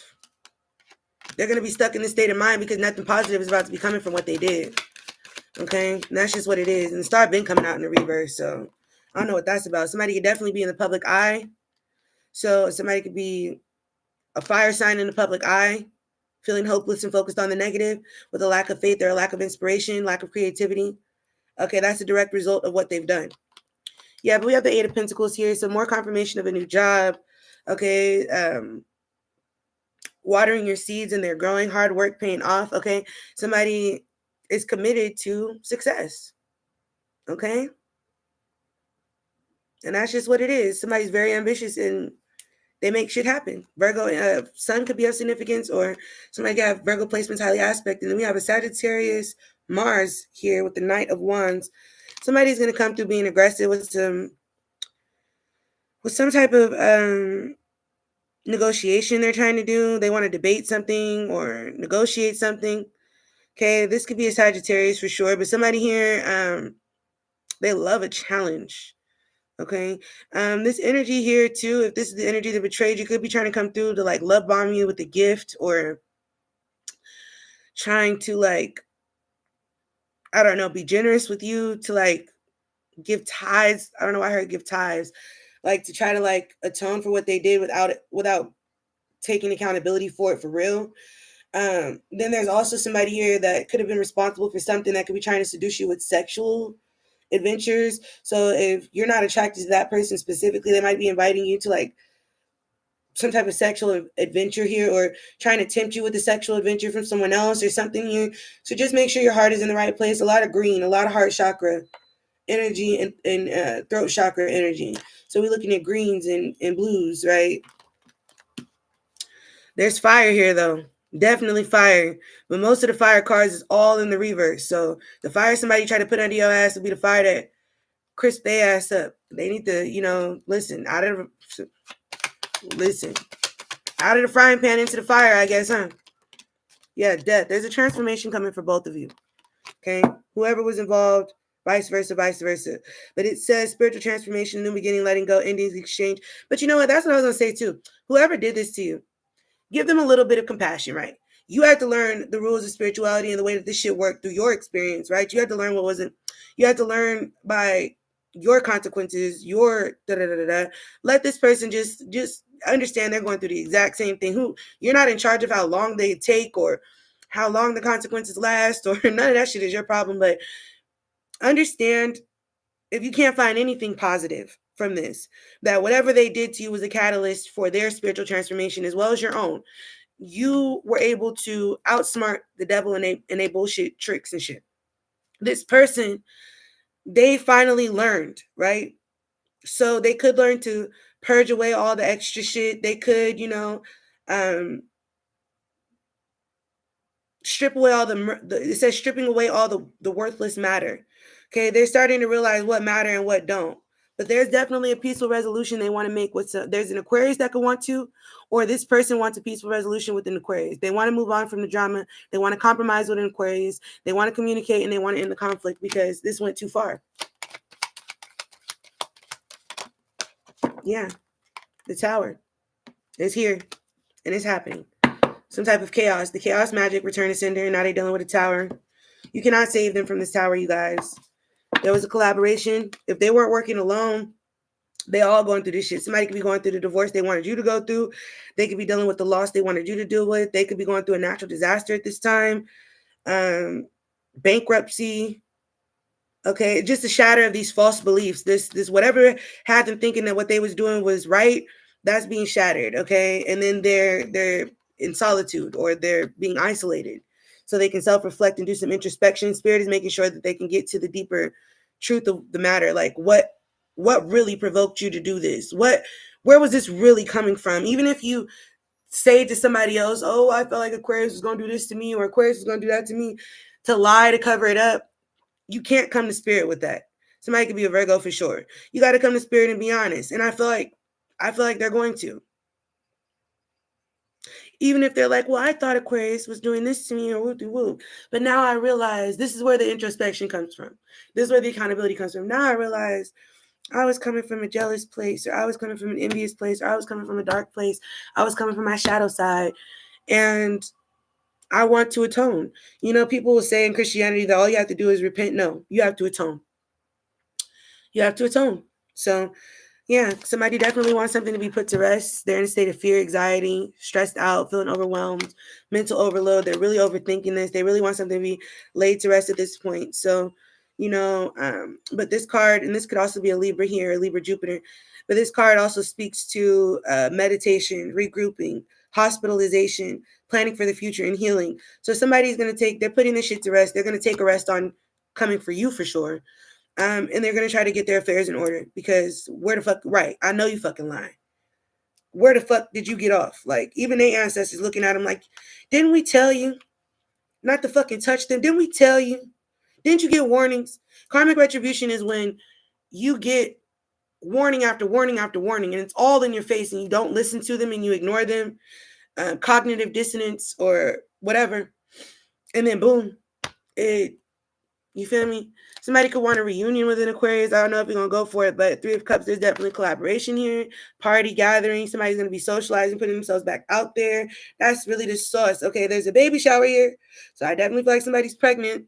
[SPEAKER 1] They're going to be stuck in this state of mind because nothing positive is about to be coming from what they did. Okay? And that's just what it is. And the star been coming out in the reverse, so I don't know what that's about. Somebody could definitely be in the public eye. So somebody could be a fire sign in the public eye. feeling hopeless and focused on the negative with a lack of faith or a lack of inspiration, lack of creativity. Okay, that's a direct result of what they've done. Yeah, but we have the Eight of Pentacles here, so more confirmation of a new job. Okay, watering your seeds and they're growing, hard work paying off. Okay, somebody is committed to success. Okay, and that's just what it is. Somebody's very ambitious and they make shit happen. Virgo, sun could be of significance, or somebody could have Virgo placements highly aspect. And then we have a Sagittarius Mars here with the Knight of Wands. Somebody's going to come through being aggressive with some type of negotiation they're trying to do. They want to debate something or negotiate something. Okay, this could be a Sagittarius for sure, but somebody here, they love a challenge. Okay, this energy here too, if this is the energy that betrayed you, could be trying to come through to like love bomb you with a gift, or trying to like, I don't know, be generous with you, to like give tithes. I don't know why I heard give tithes, like to try to like atone for what they did without taking accountability for it for real. Then there's also somebody here that could have been responsible for something that could be trying to seduce you with sexual adventures. So if you're not attracted to that person specifically, they might be inviting you to like some type of sexual adventure here, or trying to tempt you with a sexual adventure from someone else or something here. So just make sure your heart is in the right place. A lot of green, a lot of heart chakra energy, and throat chakra energy. So we're looking at greens and blues, right? There's fire here though. Definitely fire. But most of the fire cards is all in the reverse. So the fire somebody try to put under your ass will be the fire that crisp their ass up. They need to, listen out of the frying pan into the fire, I guess, huh? Yeah, death. There's a transformation coming for both of you. Okay? Whoever was involved, vice versa, vice versa. But it says spiritual transformation, new beginning, letting go, endings, exchange. But you know what? That's what I was going to say too. Whoever did this to you, give them a little bit of compassion, right? You had to learn the rules of spirituality and the way that this shit worked through your experience, right? You had to learn what wasn't. You had to learn by your consequences, your da-da-da-da-da. Let this person just understand they're going through the exact same thing. You're not in charge of how long they take or how long the consequences last, or none of that shit is your problem. But understand, if you can't find anything positive from this, that whatever they did to you was a catalyst for their spiritual transformation as well as your own. You were able to outsmart the devil in they bullshit tricks and shit. This person, they finally learned, right? So they could learn to purge away all the extra shit. They could, strip away all it says stripping away all the worthless matter. Okay, they're starting to realize what matter and what don't. But there's definitely a peaceful resolution they want to make with there's an Aquarius that could want to, or this person wants a peaceful resolution with an Aquarius. They want to move on from the drama. They want to compromise with an Aquarius. They want to communicate and they want to end the conflict because this went too far. Yeah, the Tower is here and it's happening. Some type of chaos. The chaos magic return to sender. Now they're dealing with a tower. You cannot save them from this tower, you guys. There was a collaboration. If they weren't working alone, they all going through this shit. Somebody could be going through the divorce they wanted you to go through. They could be dealing with the loss they wanted you to deal with. They could be going through a natural disaster at this time. Bankruptcy. Okay, just a shatter of these false beliefs. This whatever had them thinking that what they was doing was right, that's being shattered. Okay, and then they're in solitude, or they're being isolated, so they can self-reflect and do some introspection. Spirit is making sure that they can get to the deeper truth of the matter, like what really provoked you to do this. Where was this really coming from? Even if you say to somebody else, oh, I felt like Aquarius was going to do this to me, or Aquarius was going to do that to me, to lie, to cover it up. You can't come to Spirit with that. Somebody could be a Virgo for sure. You got to come to Spirit and be honest. And I feel like they're going to. Even if they're like, well, I thought Aquarius was doing this to me, or whoop-de-whoop. But now I realize this is where the introspection comes from. This is where the accountability comes from. Now I realize I was coming from a jealous place, or I was coming from an envious place, or I was coming from a dark place. I was coming from my shadow side. And I want to atone. People will say in Christianity that all you have to do is repent. No, you have to atone. You have to atone. So Yeah, somebody definitely wants something to be put to rest. They're in a state of fear, anxiety, stressed out, feeling overwhelmed, mental overload. They're really overthinking this. They really want something to be laid to rest at this point. So, but this card, and this could also be a Libra here, a Libra Jupiter, but this card also speaks to meditation, regrouping, hospitalization, planning for the future, and healing. So somebody's going to they're putting this shit to rest. They're going to take a rest on coming for you for sure. And they're going to try to get their affairs in order because where the fuck, right, I know you fucking lying. Where the fuck did you get off? Like, even their ancestors looking at them like, didn't we tell you not to fucking touch them? Didn't we tell you? Didn't you get warnings? Karmic retribution is when you get warning after warning after warning, and it's all in your face, and you don't listen to them and you ignore them. Cognitive dissonance or whatever. And then boom, you feel me? Somebody could want a reunion with an Aquarius. I don't know if you're going to go for it, but Three of Cups, there's definitely collaboration here. Party gathering. Somebody's going to be socializing, putting themselves back out there. That's really the sauce. Okay, there's a baby shower here. So I definitely feel like somebody's pregnant.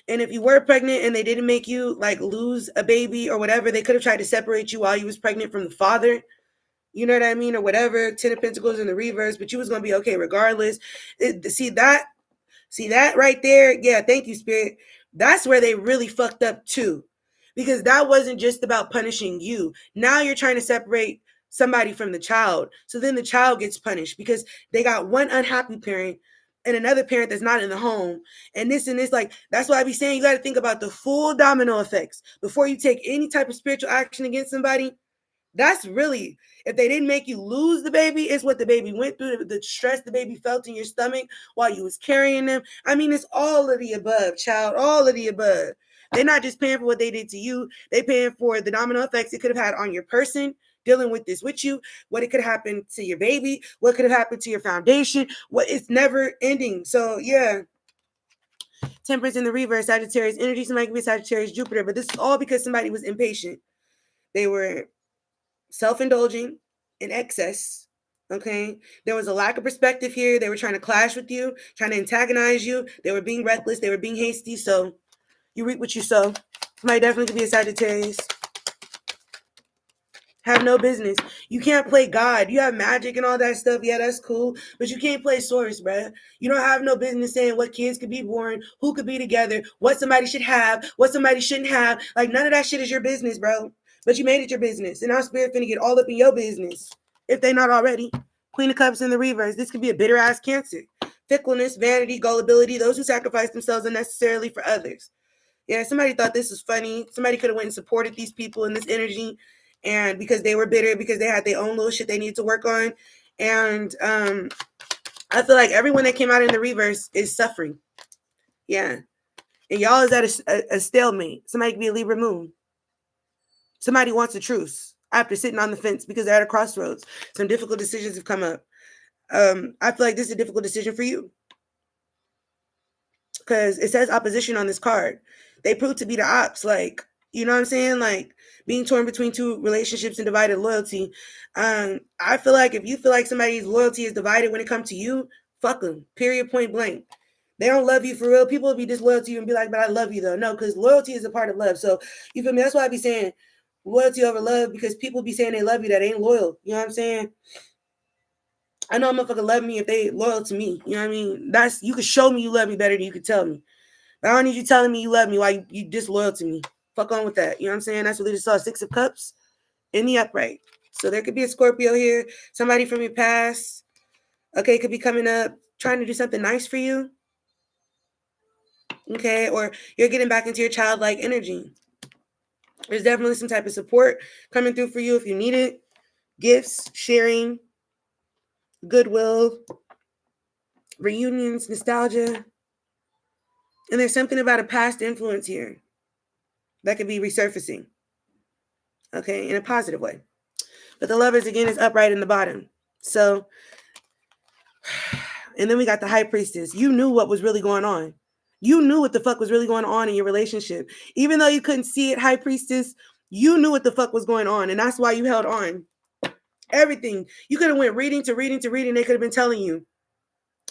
[SPEAKER 1] And if you were pregnant and they didn't make you like lose a baby or whatever, they could have tried to separate you while you was pregnant from the father. You know what I mean? Or whatever. 10 of Pentacles in the reverse, but you was going to be okay regardless. See that right there? Yeah, thank you, Spirit. That's where they really fucked up too. Because that wasn't just about punishing you. Now you're trying to separate somebody from the child. So then the child gets punished because they got one unhappy parent and another parent that's not in the home. And this, like, that's why I be saying you got to think about the full domino effects before you take any type of spiritual action against somebody. That's really, if they didn't make you lose the baby, it's what the baby went through, the stress the baby felt in your stomach while you was carrying them. I mean, it's all of the above, child, all of the above. They're not just paying for what they did to you. They're paying for the domino effects it could have had on your person dealing with this with you, what it could have happened to your baby, what could have happened to your foundation, what it's never ending. So, yeah. Temperance in the reverse, Sagittarius energy, somebody could be Sagittarius Jupiter, but this is all because somebody was impatient. They were self-indulging in excess. Okay, there was a lack of perspective here. They were trying to clash with you, trying to antagonize you. They were being reckless. They were being hasty. So you reap what you sow. Somebody definitely could be a Sagittarius. Have no business. You can't play God. You have magic and all that stuff. Yeah, that's cool. But you can't play source, bruh. You don't have no business saying what kids could be born, who could be together, what somebody should have, what somebody shouldn't have. Like, none of that shit is your business, bro. But you made it your business. And now Spirit finna get all up in your business. If they not already. Queen of Cups in the reverse. This could be a bitter-ass Cancer. Fickleness, vanity, gullibility. Those who sacrifice themselves unnecessarily for others. Yeah, somebody thought this was funny. Somebody could have went and supported these people in this energy. And because they were bitter, because they had their own little shit they needed to work on. And I feel like everyone that came out in the reverse is suffering. Yeah. And y'all is at a stalemate. Somebody could be a Libra moon. Somebody wants a truce after sitting on the fence because they're at a crossroads. Some difficult decisions have come up. I feel like this is a difficult decision for you. Because it says opposition on this card. They prove to be the ops. Like, you know what I'm saying? Like, being torn between two relationships and divided loyalty. I feel like if you feel like somebody's loyalty is divided when it comes to you, fuck them. Period, point blank. They don't love you for real. People will be disloyal to you and be like, but I love you though. No, because loyalty is a part of love. So, you feel me? That's why I be saying loyalty over love, because people be saying they love you that ain't loyal. You know what I'm saying? I know a motherfucker love me if they loyal to me. You know what I mean? You could show me you love me better than you could tell me. But I don't need you telling me you love me while you disloyal to me. Fuck on with that. You know what I'm saying? That's what they just saw. 6 of Cups in the upright. So there could be a Scorpio here. Somebody from your past. Okay, could be coming up, trying to do something nice for you. Okay, or you're getting back into your childlike energy. There's definitely some type of support coming through for you if you need it. Gifts, sharing, goodwill, reunions, nostalgia. And there's something about a past influence here that could be resurfacing. Okay, in a positive way. But the Lovers, again, is upright in the bottom. So, and then we got the High Priestess. You knew what was really going on. You knew what the fuck was really going on in your relationship. Even though you couldn't see it, High Priestess, you knew what the fuck was going on. And that's why you held on. Everything. You could have went reading to reading to reading. They could have been telling you,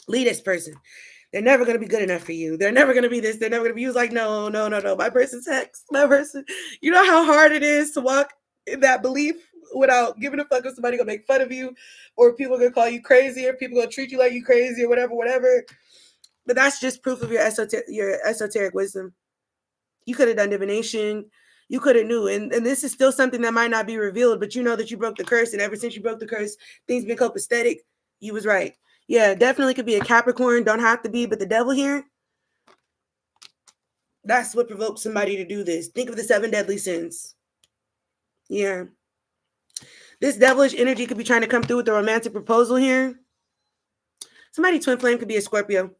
[SPEAKER 1] lead this person. They're never going to be good enough for you. They're never going to be this. They're never going to be. You was like, no. My person's ex. My person. You know how hard it is to walk in that belief without giving a fuck if somebody gonna make fun of you, or people gonna call you crazy, or people gonna treat you like you crazy, or whatever. But that's just proof of your esoteric wisdom. You could have done divination. You could have knew. And this is still something that might not be revealed, but you know that you broke the curse. And ever since you broke the curse, things been copacetic. You was right. Yeah, definitely could be a Capricorn. Don't have to be. But the devil here, that's what provoked somebody to do this. Think of the 7 deadly sins. Yeah. This devilish energy could be trying to come through with a romantic proposal here. Somebody twin flame could be a Scorpio.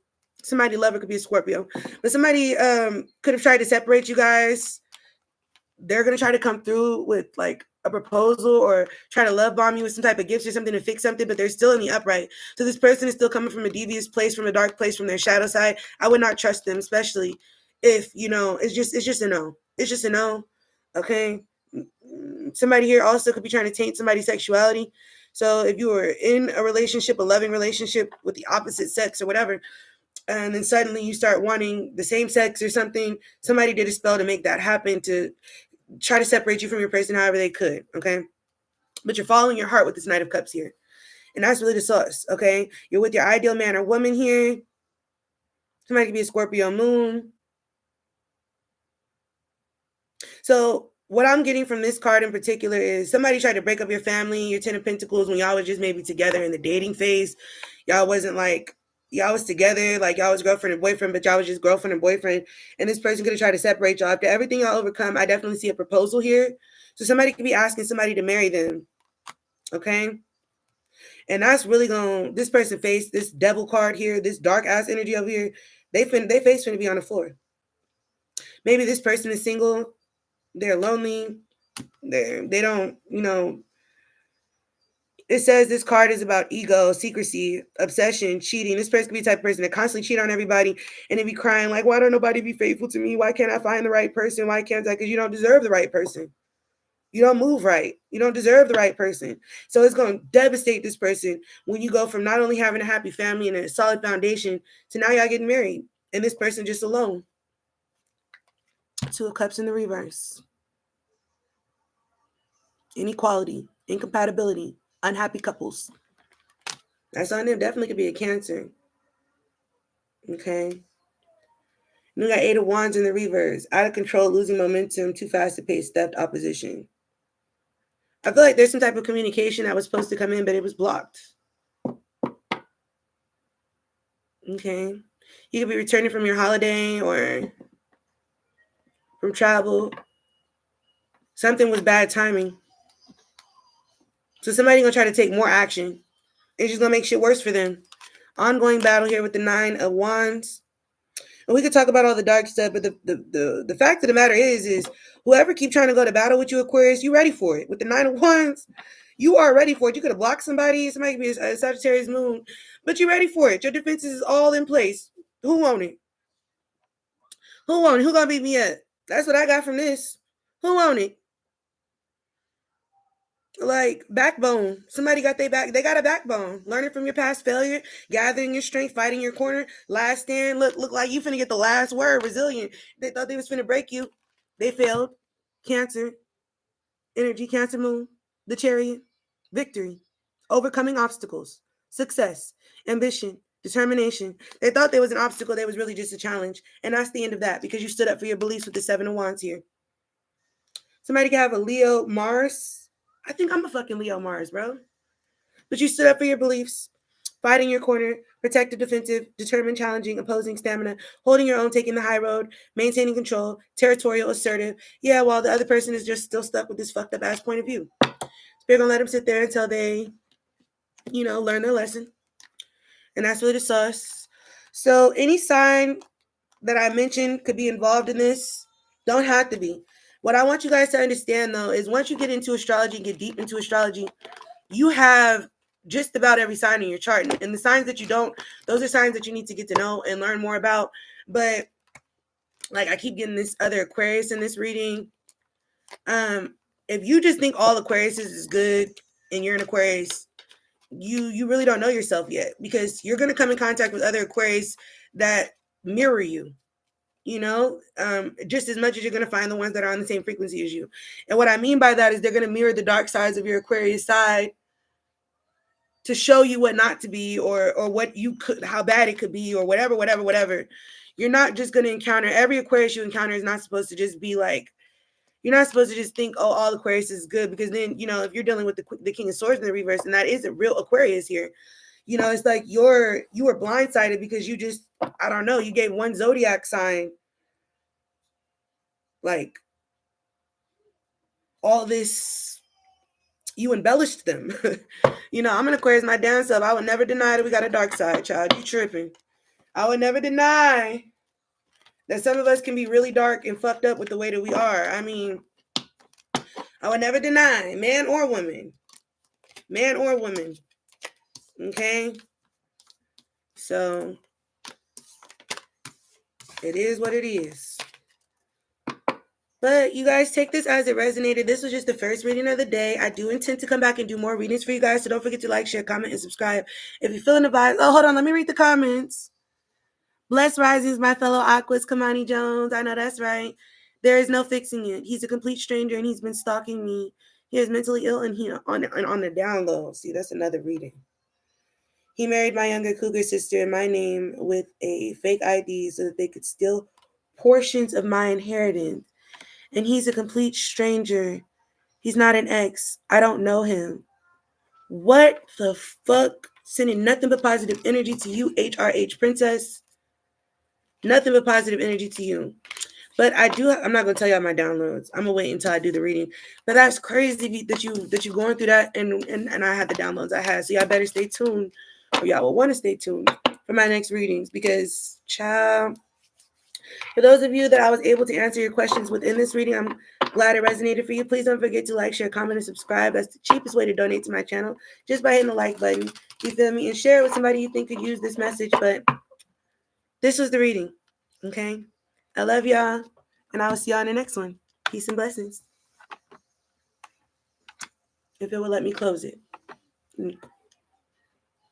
[SPEAKER 1] Somebody lover could be a Scorpio. But somebody could have tried to separate you guys. They're going to try to come through with like a proposal or try to love bomb you with some type of gifts or something to fix something, but they're still in the upright. So this person is still coming from a devious place, from a dark place, from their shadow side. I would not trust them, especially if, you know, it's just a no. It's just a no. Okay. Somebody here also could be trying to taint somebody's sexuality. So if you were in a relationship, a loving relationship with the opposite sex or whatever, and then suddenly you start wanting the same sex or something, somebody did a spell to make that happen, to try to separate you from your person however they could, okay? But you're following your heart with this Knight of Cups here. And that's really the sauce, okay? You're with your ideal man or woman here. Somebody could be a Scorpio moon. So what I'm getting from this card in particular is somebody tried to break up your family, your 10 of Pentacles, when y'all was just maybe together in the dating phase. Y'all wasn't like, y'all was together, like y'all was girlfriend and boyfriend, but y'all was just girlfriend and boyfriend. And this person could have tried to separate y'all. After everything y'all overcome, I definitely see a proposal here. So somebody could be asking somebody to marry them, okay? And that's really going, this person face this devil card here, this dark ass energy over here, they face finna be on the floor. Maybe this person is single, they're lonely, they don't, you know, it says this card is about ego, secrecy, obsession, cheating. This person could be the type of person that constantly cheat on everybody and they be crying like, why don't nobody be faithful to me? Why can't I find the right person? Why can't I? Because you don't deserve the right person. You don't move right. You don't deserve the right person. So it's going to devastate this person when you go from not only having a happy family and a solid foundation to now y'all getting married and this person just alone. 2 of Cups in the reverse. Inequality, incompatibility, unhappy couples. That's on them. Definitely could be a Cancer. Okay. And we got 8 of Wands in the reverse. Out of control, losing momentum, too fast to pace, theft, opposition. I feel like there's some type of communication that was supposed to come in, but it was blocked. Okay. You could be returning from your holiday or from travel. Something was bad timing. So somebody gonna try to take more action. It's just gonna make shit worse for them. Ongoing battle here with the 9 of Wands. And we could talk about all the dark stuff, but the fact of the matter is whoever keep trying to go to battle with you, Aquarius, you ready for it. With the 9 of Wands, you are ready for it. You could have blocked somebody. Somebody could be a Sagittarius moon, but you're ready for it. Your defenses is all in place. Who want it? Who want it? Who gonna beat me up? That's what I got from this. Who want it? Like backbone. Somebody got their back. They got a backbone. Learning from your past failure, gathering your strength, fighting your corner. Last stand. Look like you finna get the last word. Resilient. They thought they was finna break you. They failed. Cancer. Energy. Cancer moon. The Chariot. Victory. Overcoming obstacles. Success. Ambition. Determination. They thought there was an obstacle. There was really just a challenge. And that's the end of that because you stood up for your beliefs with the 7 of Wands here. Somebody can have a Leo Mars. I think I'm a fucking Leo Mars, bro. But you stood up for your beliefs, fighting your corner, protective, defensive, determined, challenging, opposing, stamina, holding your own, taking the high road, maintaining control, territorial, assertive. Yeah, while the other person is just still stuck with this fucked up ass point of view. They're gonna let them sit there until they, you know, learn their lesson. And that's really the sauce. So any sign that I mentioned could be involved in this. Don't have to be. What I want you guys to understand, though, is once you get into astrology, get deep into astrology, you have just about every sign in your chart. And the signs that you don't, those are signs that you need to get to know and learn more about. But like I keep getting this other Aquarius in this reading. If you just think all Aquarius is good and you're an Aquarius, you really don't know yourself yet because you're going to come in contact with other Aquarius that mirror you. you know, just as much as you're going to find the ones that are on the same frequency as you. And what I mean by that is they're going to mirror the dark sides of your Aquarius side to show you what not to be, or what you could, how bad it could be, or whatever. You're not just going to encounter, every Aquarius you encounter is not supposed to just be like, you're not supposed to just think, oh, all Aquarius is good, because then, you know, if you're dealing with the King of Swords in the reverse, and that is a real Aquarius here, you know, it's like you were blindsided because you just, I don't know, you gave one zodiac sign like all this, you embellished them. You know, I'm an Aquarius, my damn self. I would never deny that we got a dark side, child. You tripping. I would never deny that some of us can be really dark and fucked up with the way that we are. I mean, I would never deny, man or woman. Man or woman. Okay? So, it is what it is. But you guys take this as it resonated. This was just the first reading of the day. I do intend to come back and do more readings for you guys. So don't forget to like, share, comment, and subscribe. If you're feeling the vibes. Oh, hold on. Let me read the comments. Blessed risings, my fellow Aquas, Kamani Jones. I know that's right. There is no fixing it. He's a complete stranger and he's been stalking me. He is mentally ill and he on the down low. See, that's another reading. He married my younger cougar sister in my name with a fake ID so that they could steal portions of my inheritance. And he's a complete stranger. He's not an ex. I don't know him. What the fuck? Sending nothing but positive energy to you, HRH Princess. Nothing but positive energy to you. But I'm not going to tell y'all my downloads. I'm going to wait until I do the reading. But that's crazy that you're going through that and I had the downloads I had. So y'all better stay tuned, or y'all will want to stay tuned for my next readings, because, child, for those of you that I was able to answer your questions within this reading, I'm glad it resonated for you. Please don't forget to like, share, comment, and subscribe. That's the cheapest way to donate to my channel, just by hitting the like button. You feel me? And share it with somebody you think could use this message. But this was the reading. Okay? I love y'all. And I will see y'all in the next one. Peace and blessings. If it will let me close it.